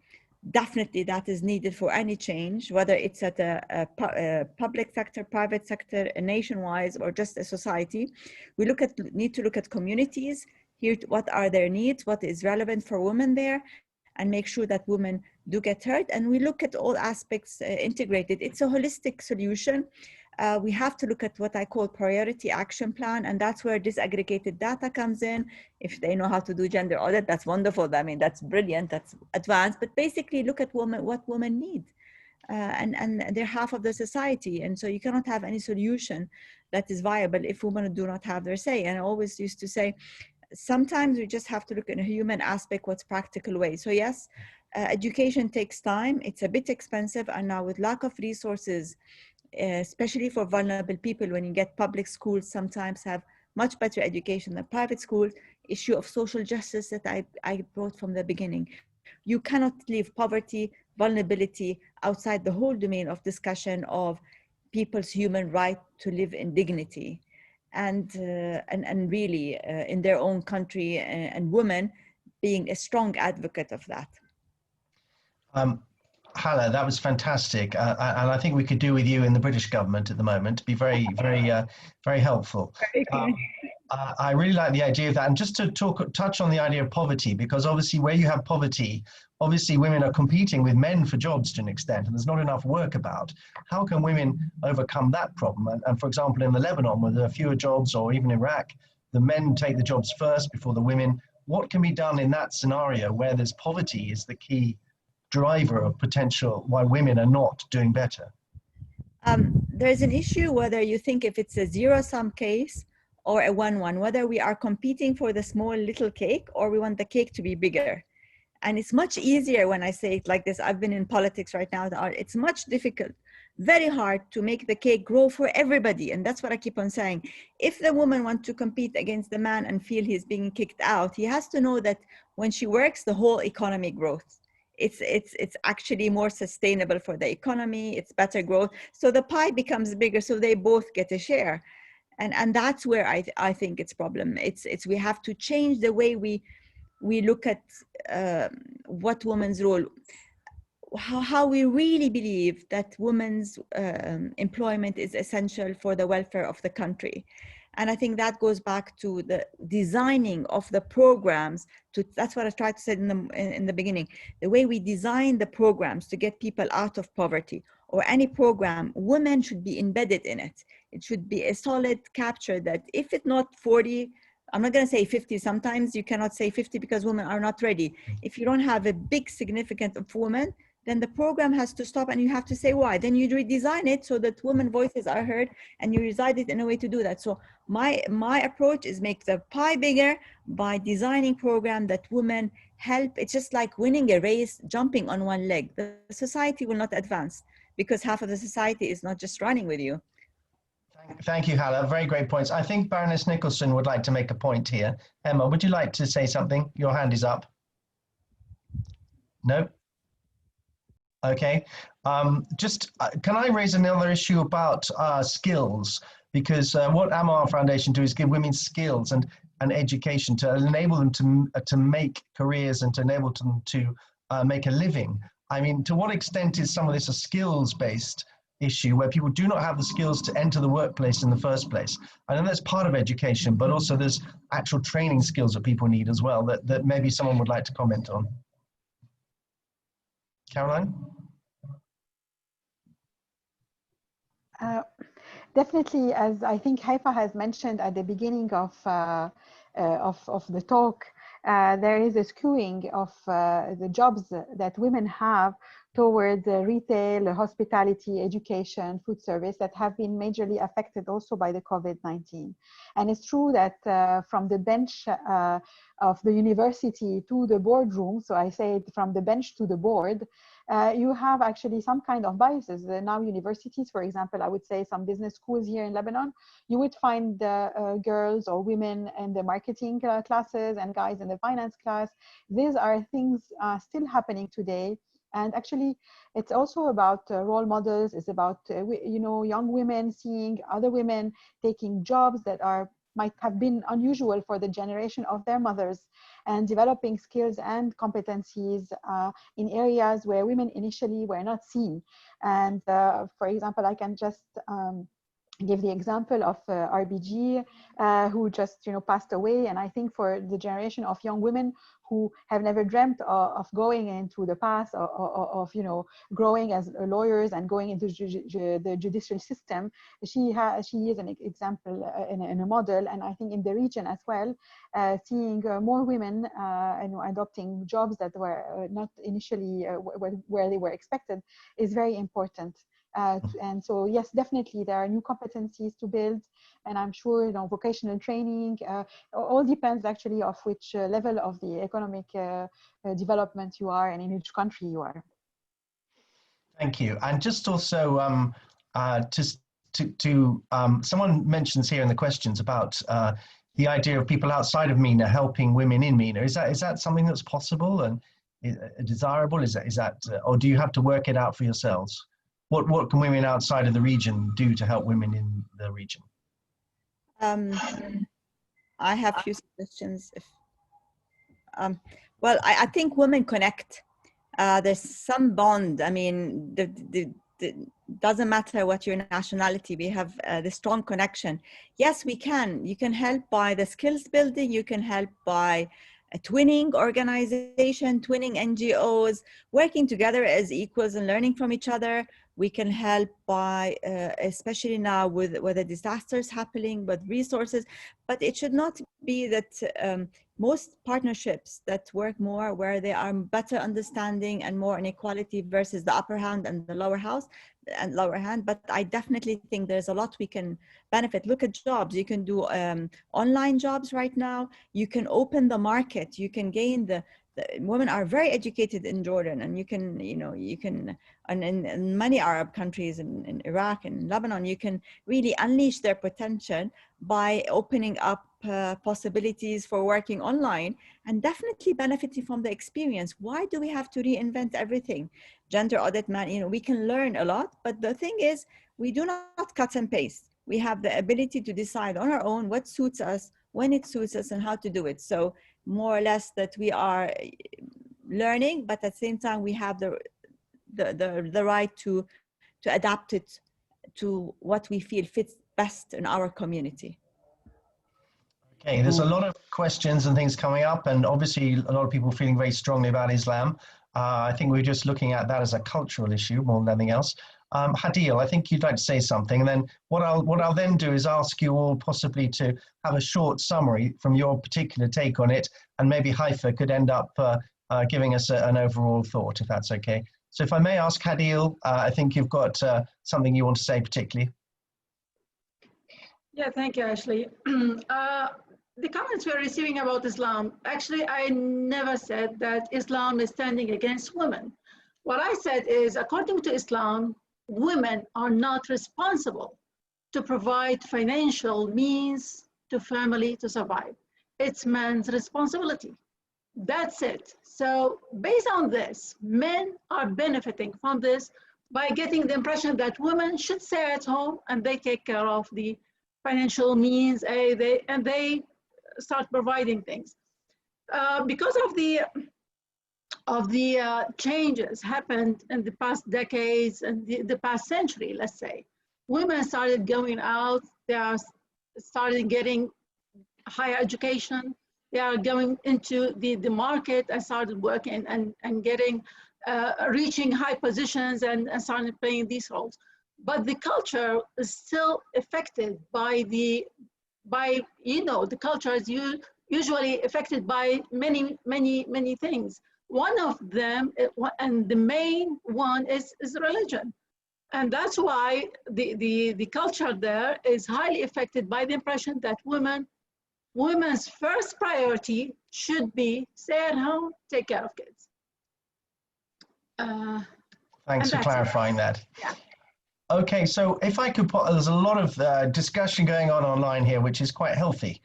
Definitely that is needed for any change, whether it's at a public sector, private sector, a nation-wise, or just a society. We need to look at communities, hear what are their needs, what is relevant for women there, and make sure that women do get heard. And we look at all aspects integrated. It's a holistic solution. We have to look at what I call priority action plan, and that's where disaggregated data comes in. If they know how to do gender audit, that's wonderful. I mean, that's brilliant, that's advanced, but basically look at what women need. And they're half of the society. And so you cannot have any solution that is viable if women do not have their say. And I always used to say, sometimes we just have to look at a human aspect, what's practical way. So yes, education takes time. It's a bit expensive. And now with lack of resources, especially for vulnerable people, when you get public schools sometimes have much better education than private schools, issue of social justice that I brought from the beginning. You cannot leave poverty, vulnerability outside the whole domain of discussion of people's human right to live in dignity. and really in their own country, and women being a strong advocate of that. Hala, that was fantastic, and I think we could do with you in the British government at the moment to be very, very helpful. I really like the idea of that, and just to touch on the idea of poverty, because obviously where you have poverty, obviously women are competing with men for jobs to an extent, and there's not enough work about. How can women overcome that problem? And for example, in the Lebanon, where there are fewer jobs, or even Iraq, the men take the jobs first before the women. What can be done in that scenario where there's poverty is the key driver of potential why women are not doing better? There's an issue whether you think if it's a zero-sum case or a 1-1, whether we are competing for the small little cake or we want the cake to be bigger. And it's much easier when I say it like this. I've been in politics right now. It's much difficult, very hard to make the cake grow for everybody. And that's what I keep on saying. If the woman wants to compete against the man and feel he's being kicked out, he has to know that when she works, the whole economy grows. It's actually more sustainable for the economy. It's better growth. So the pie becomes bigger, so they both get a share. And that's where I think it's problem. It's we have to change the way we look at what women's role, how we really believe that women's employment is essential for the welfare of the country. And I think that goes back to the designing of the programs. That's what I tried to say in the beginning. The way we design the programs to get people out of poverty, or any program, women should be embedded in it. It should be a solid capture that if it's not 40, I'm not going to say 50. Sometimes you cannot say 50 because women are not ready. If you don't have a big significance of women, then the program has to stop, and you have to say why. Then you redesign it so that women voices are heard, and you reside it in a way to do that. So my approach is make the pie bigger by designing program that women help. It's just like winning a race, jumping on one leg. The society will not advance because half of the society is not just running with you. Thank you, Hala. Very great points. I think Baroness Nicholson would like to make a point here. Emma, would you like to say something? Your hand is up. No? Okay. Can I raise another issue about skills? Because what Amar Foundation do is give women skills and education to enable them to make careers and to enable them to make a living. I mean, to what extent is some of this a skills-based issue where people do not have the skills to enter the workplace in the first place? I know that's part of education, but also there's actual training skills that people need as well that maybe someone would like to comment on. Caroline? Definitely, as I think Haifa has mentioned at the beginning of the talk, there is a skewing of the jobs that women have towards retail, hospitality, education, food service that have been majorly affected also by the COVID-19. And it's true that from the bench of the university to the boardroom, so I say it from the bench to the board, you have actually some kind of biases. Now universities, for example, I would say some business schools here in Lebanon, you would find girls or women in the marketing classes and guys in the finance class. These are things still happening today. And actually, it's also about role models. It's about young women seeing other women taking jobs that might have been unusual for the generation of their mothers, and developing skills and competencies in areas where women initially were not seen. And for example, I can just give the example of RBG, who just passed away. And I think for the generation of young women who have never dreamt of going into the path of growing as lawyers and going into the judicial system, she is an example and a model. And I think in the region as well, seeing more women adopting jobs that were not initially where they were expected is very important. And so, yes, definitely there are new competencies to build, and I'm sure vocational training all depends actually of which level of the economic development you are and in which country you are. Thank you. And just also someone mentions here in the questions about the idea of people outside of MENA helping women in MENA. Is that something that's possible and desirable? Is that or do you have to work it out for yourselves? What can women outside of the region do to help women in the region? I have few suggestions. If well, I think women connect. There's some bond. I mean, doesn't matter what your nationality, we have the strong connection. Yes, we can. You can help by the skills building. You can help by a twinning organization, twinning NGOs, working together as equals and learning from each other. We can help by, especially now with the disasters happening, with resources, but it should not be that most partnerships that work more where they are better understanding and more inequality versus the upper hand and the lower house and lower hand. But I definitely think there's a lot we can benefit. Look at jobs. You can do online jobs right now. You can open the market. You can gain the women are very educated in Jordan, and you can, and in many Arab countries, in Iraq and Lebanon, you can really unleash their potential by opening up possibilities for working online and definitely benefiting from the experience. Why do we have to reinvent everything? Gender audit, we can learn a lot, but the thing is, we do not cut and paste. We have the ability to decide on our own what suits us, when it suits us, and how to do it. So more or less that we are learning, but at the same time, we have the right to adapt it to what we feel fits best in our community. Okay, there's a lot of questions and things coming up, and obviously a lot of people feeling very strongly about Islam. I think we're just looking at that as a cultural issue more than anything else. Hadil, I think you'd like to say something, and then what I'll then do is ask you all possibly to have a short summary from your particular take on it, and maybe Haifa could end up giving us an overall thought, if that's okay. So if I may ask Hadil, I think you've got something you want to say particularly. Yeah, thank you, Ashley. The comments we're receiving about Islam, actually, I never said that Islam is standing against women. What I said is, according to Islam, women are not responsible to provide financial means to family to survive. It's man's responsibility. That's it. So based on this, men are benefiting from this by getting the impression that women should stay at home and they take care of the financial means, and they start providing things. Because of the changes happened in the past decades and the past century, let's say, women started going out, they are started getting higher education, they are going into the market and started working and getting, reaching high positions and started playing these roles. But the culture is still affected by the culture is usually affected by many things. One of them, and the main one, is religion. And that's why the culture there is highly affected by the impression that women's first priority should be stay at home, take care of kids. Thanks for clarifying that. Yeah. Okay, so if I could put, there's a lot of discussion going on online here, which is quite healthy.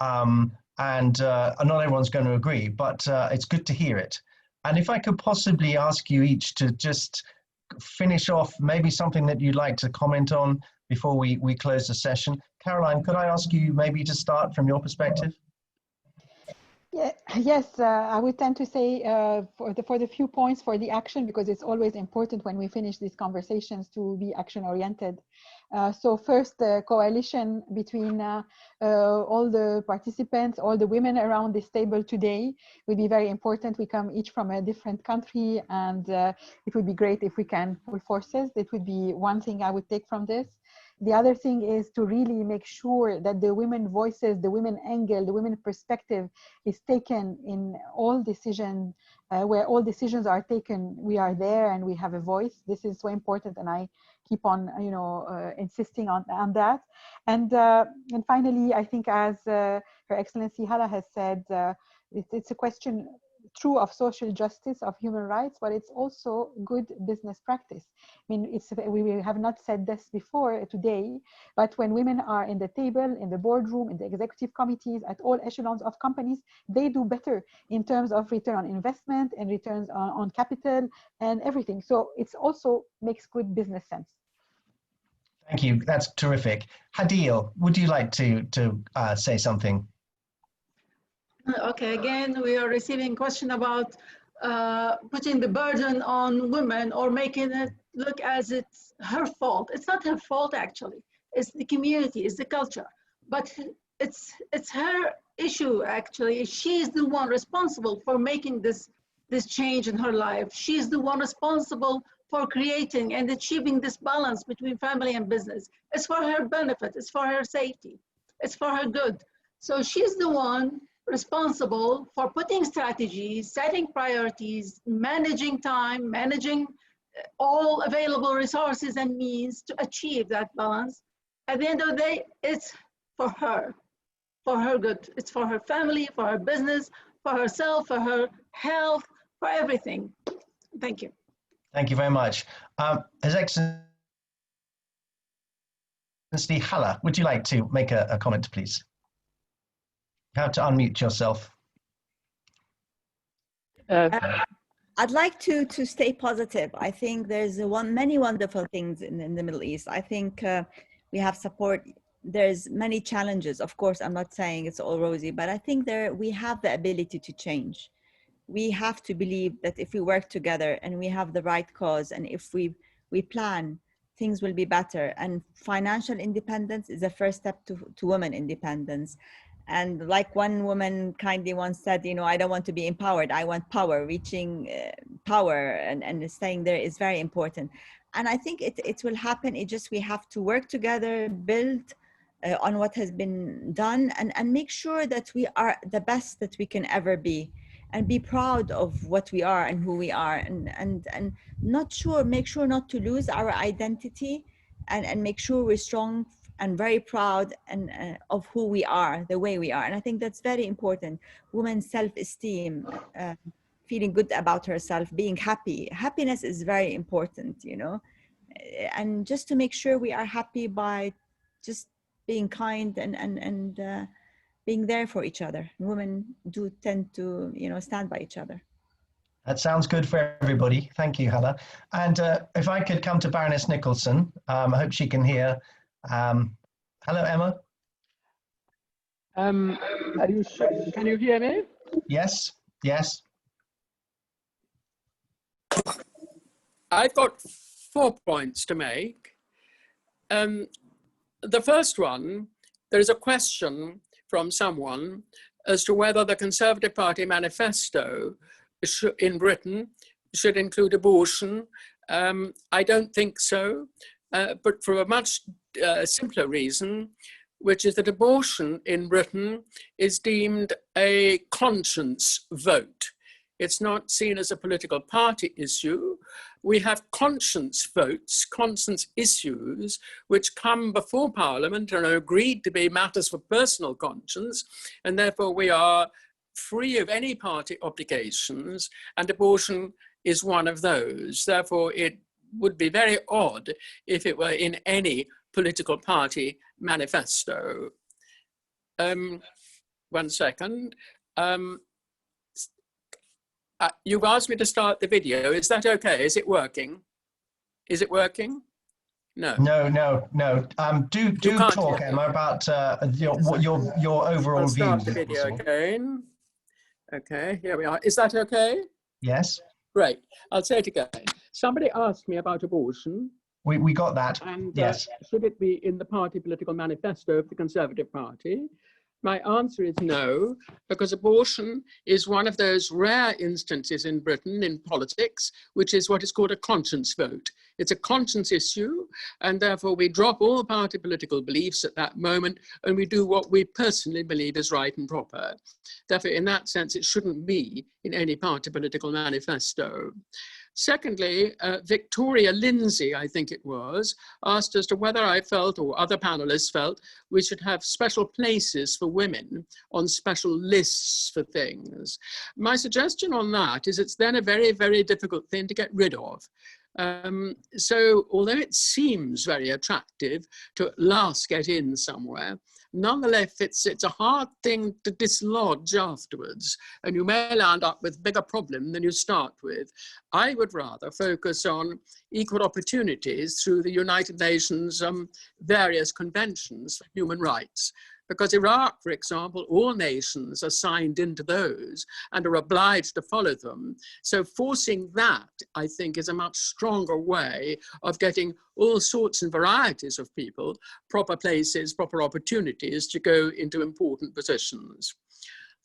And not everyone's going to agree, but it's good to hear it. And if I could possibly ask you each to just finish off maybe something that you'd like to comment on before we close the session. Caroline, could I ask you maybe to start from your perspective? Yeah, yes, I would tend to say for the few points for the action, because it's always important when we finish these conversations to be action oriented. So first, the coalition between all the participants, all the women around this table today would be very important. We come each from a different country, and it would be great if we can pull forces. It would be one thing I would take from this. The other thing is to really make sure that the women voices, the women angle, the women perspective is taken in all decisions, where all decisions are taken. We are there and we have a voice. This is so important, and I keep on, insisting on that. And finally, I think, as Her Excellency Hala has said, it's a question true of social justice, of human rights, but it's also good business practice. I mean, we have not said this before today, but when women are in the table, in the boardroom, in the executive committees, at all echelons of companies, they do better in terms of return on investment and returns on capital and everything. So it also makes good business sense. Thank you. That's terrific. Hadil, would you like to say something? Okay, again, we are receiving question about putting the burden on women or making it look as it's her fault. It's not her fault, actually. It's the community, it's the culture. But it's her issue, actually. She's the one responsible for making this change in her life. She's the one responsible for creating and achieving this balance between family and business. It's for her benefit, it's for her safety, it's for her good. So she's the one responsible for putting strategies, setting priorities, managing time, managing all available resources and means to achieve that balance. At the end of the day, it's for her good. It's for her family, for her business, for herself, for her health, for everything. Thank you. Thank you very much. His Excellency Hala, would you like to make a comment, please? You have to unmute yourself. I'd like to stay positive. I think there's many wonderful things in the Middle East. I think we have support. There's many challenges. Of course, I'm not saying it's all rosy, but I think we have the ability to change. We have to believe that if we work together and we have the right cause, and if we plan, things will be better. And financial independence is the first step to women independence. And like one woman kindly once said, you know, I don't want to be empowered, I want power. Reaching power and staying there is very important. And I think it will happen. We have to work together, build on what has been done, and make sure that we are the best that we can ever be, and be proud of what we are and who we are, and make sure not to lose our identity, and make sure we're strong and very proud of who we are, the way we are. And I think that's very important. Women's self-esteem, feeling good about herself, being happy. Happiness is very important, you know, and just to make sure we are happy by just being kind and being there for each other. Women do tend to, you know, stand by each other. That sounds good for everybody. Thank you, Hala. And if I could come to Baroness Nicholson, I hope she can hear. Hello, Emma. Are you sure? Can you hear me? Yes, yes. I've got 4 points to make. The first one, there is a question from someone as to whether the Conservative Party manifesto in Britain should include abortion. I don't think so, but for a much simpler reason, which is that abortion in Britain is deemed a conscience vote. It's not seen as a political party issue. We have conscience votes, conscience issues, which come before Parliament and are agreed to be matters for personal conscience, and therefore we are free of any party obligations, and abortion is one of those. Therefore, it would be very odd if it were in any political party manifesto. 1 second. You've asked me to start the video. Is that okay? Is it working? Is it working? No. No. Do talk, Emma, about your overall I'll start views. the video again. Okay, here we are. Is that okay? Yes. Great. I'll say it again. Somebody asked me about abortion. We got that. And yes. Should it be in the party political manifesto of the Conservative Party? My answer is no, because abortion is one of those rare instances in Britain in politics, which is what is called a conscience vote. It's a conscience issue, and therefore we drop all party political beliefs at that moment, and we do what we personally believe is right and proper. Therefore, in that sense, it shouldn't be in any party political manifesto. Secondly, Victoria Lindsay, I think it was, asked as to whether I felt, or other panelists felt, we should have special places for women on special lists for things. My suggestion on that is it's then a very, very difficult thing to get rid of. So although it seems very attractive to at last get in somewhere, nonetheless, it's a hard thing to dislodge afterwards, and you may land up with a bigger problem than you start with. I would rather focus on equal opportunities through the United Nations various conventions for human rights. Because Iraq, for example, all nations are signed into those and are obliged to follow them. So forcing that, I think, is a much stronger way of getting all sorts and varieties of people proper places, proper opportunities to go into important positions.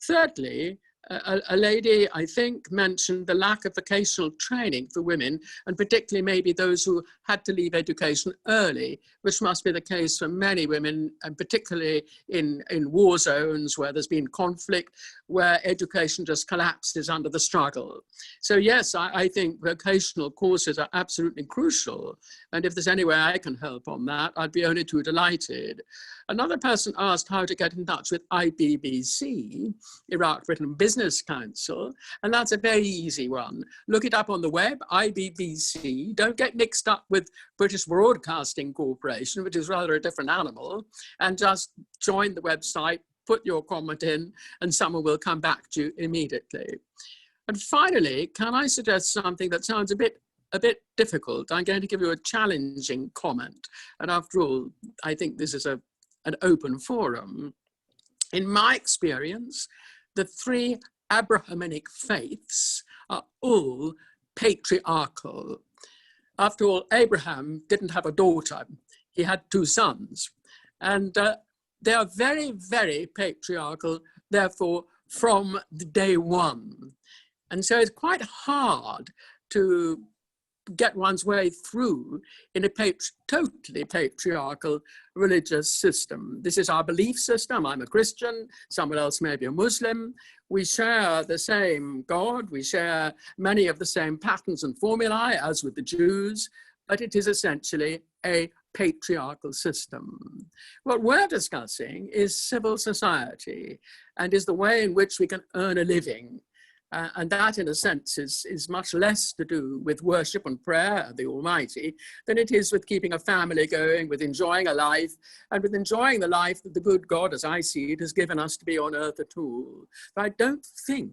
Thirdly, a lady, I think, mentioned the lack of vocational training for women, and particularly maybe those who had to leave education early, which must be the case for many women, and particularly in war zones where there's been conflict, where education just collapses under the struggle. So yes, I think vocational courses are absolutely crucial. And if there's any way I can help on that, I'd be only too delighted. Another person asked how to get in touch with IBBC, Iraq Britain Business Council, and that's a very easy one. Look it up on the web, IBBC. Don't get mixed up with British Broadcasting Corporation, which is rather a different animal, and just join the website, put your comment in, and someone will come back to you immediately. And finally, can I suggest something that sounds a bit difficult? I'm going to give you a challenging comment. And after all, I think this is an open forum. In my experience, the three Abrahamic faiths are all patriarchal. After all, Abraham didn't have a daughter. He had two sons. And they are very, very patriarchal, therefore, from day one. And so it's quite hard to get one's way through in a totally patriarchal religious system. This is our belief system. I'm a Christian, someone else may be a Muslim. We share the same God, we share many of the same patterns and formulae as with the Jews, but it is essentially a patriarchal system. What we're discussing is civil society and is the way in which we can earn a living. And that, in a sense, is much less to do with worship and prayer of the Almighty than it is with keeping a family going, with enjoying a life, and with enjoying the life that the good God, as I see it, has given us to be on earth at all. But I don't think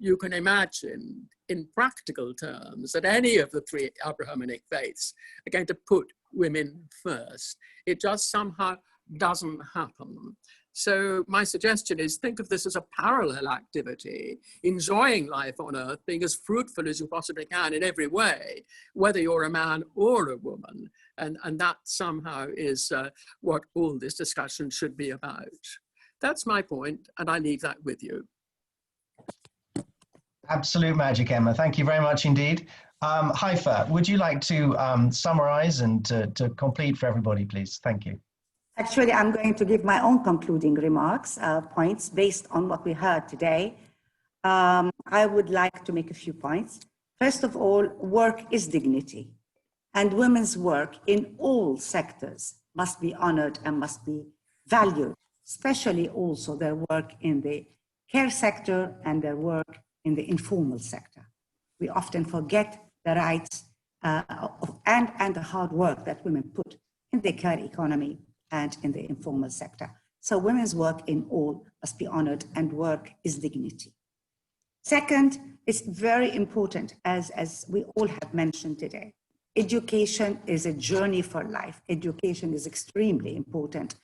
you can imagine, in practical terms, that any of the three Abrahamic faiths are going to put women first. It just somehow doesn't happen. So my suggestion is think of this as a parallel activity, enjoying life on earth, being as fruitful as you possibly can in every way, whether you're a man or a woman. And that somehow is what all this discussion should be about. That's my point, and I leave that with you. Absolute magic, Emma. Thank you very much indeed. Haifa, would you like to summarize and to complete for everybody, please? Thank you. Actually, I'm going to give my own concluding remarks, points based on what we heard today. I would like to make a few points. First of all, work is dignity, and women's work in all sectors must be honored and must be valued, especially also their work in the care sector and their work in the informal sector. We often forget the rights and the hard work that women put in the care economy and in the informal sector. So women's work in all must be honored, and work is dignity. Second, it's very important, as we all have mentioned today, education is a journey for life. Education is extremely important.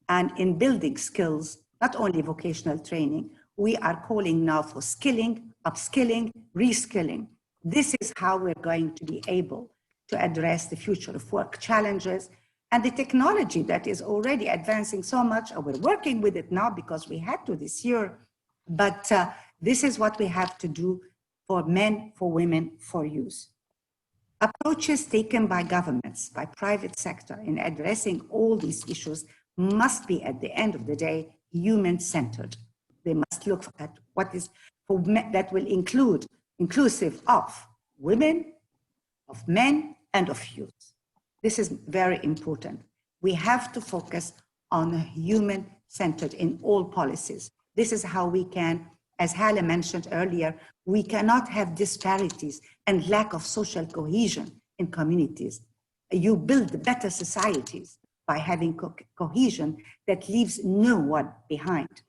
And in building skills, not only vocational training, we are calling now for skilling, upskilling, reskilling. This is how we're going to be able to address the future of work challenges and the technology that is already advancing so much. We're working with it now because we had to this year, but this is what we have to do for men, for women, for youth. Approaches taken by governments, by private sector in addressing all these issues must be, at the end of the day, human-centered. They must look at what is for men, that will inclusive of women, of men, and of youth. This is very important. We have to focus on human-centered in all policies. This is how we can, as Hala mentioned earlier, we cannot have disparities and lack of social cohesion in communities. You build better societies by having cohesion that leaves no one behind.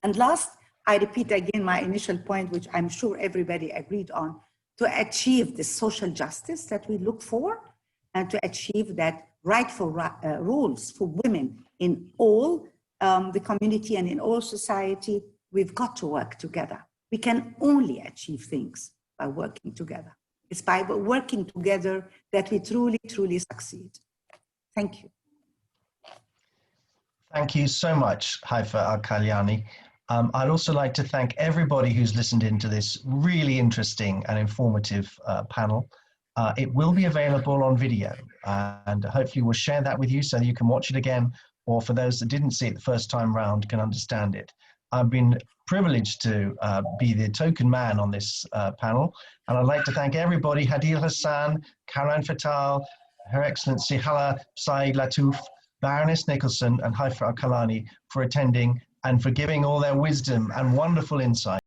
And last, I repeat again my initial point, which I'm sure everybody agreed on, to achieve the social justice that we look for and to achieve that rightful roles for women in all the community and in all society, we've got to work together. We can only achieve things by working together. It's by working together that we truly, truly succeed. Thank you. Thank you so much, Haifa Al-Kalyani. I'd also like to thank everybody who's listened into this really interesting and informative panel. It will be available on video, and hopefully we'll share that with you so that you can watch it again, or for those that didn't see it the first time round can understand it. I've been privileged to be the token man on this panel, and I'd like to thank everybody, Hadil Hassan, Caroline Fatale, Her Excellency Hala Saeed Latouf, Baroness Nicholson, and Haifa Al-Kalani for attending and for giving all their wisdom and wonderful insight.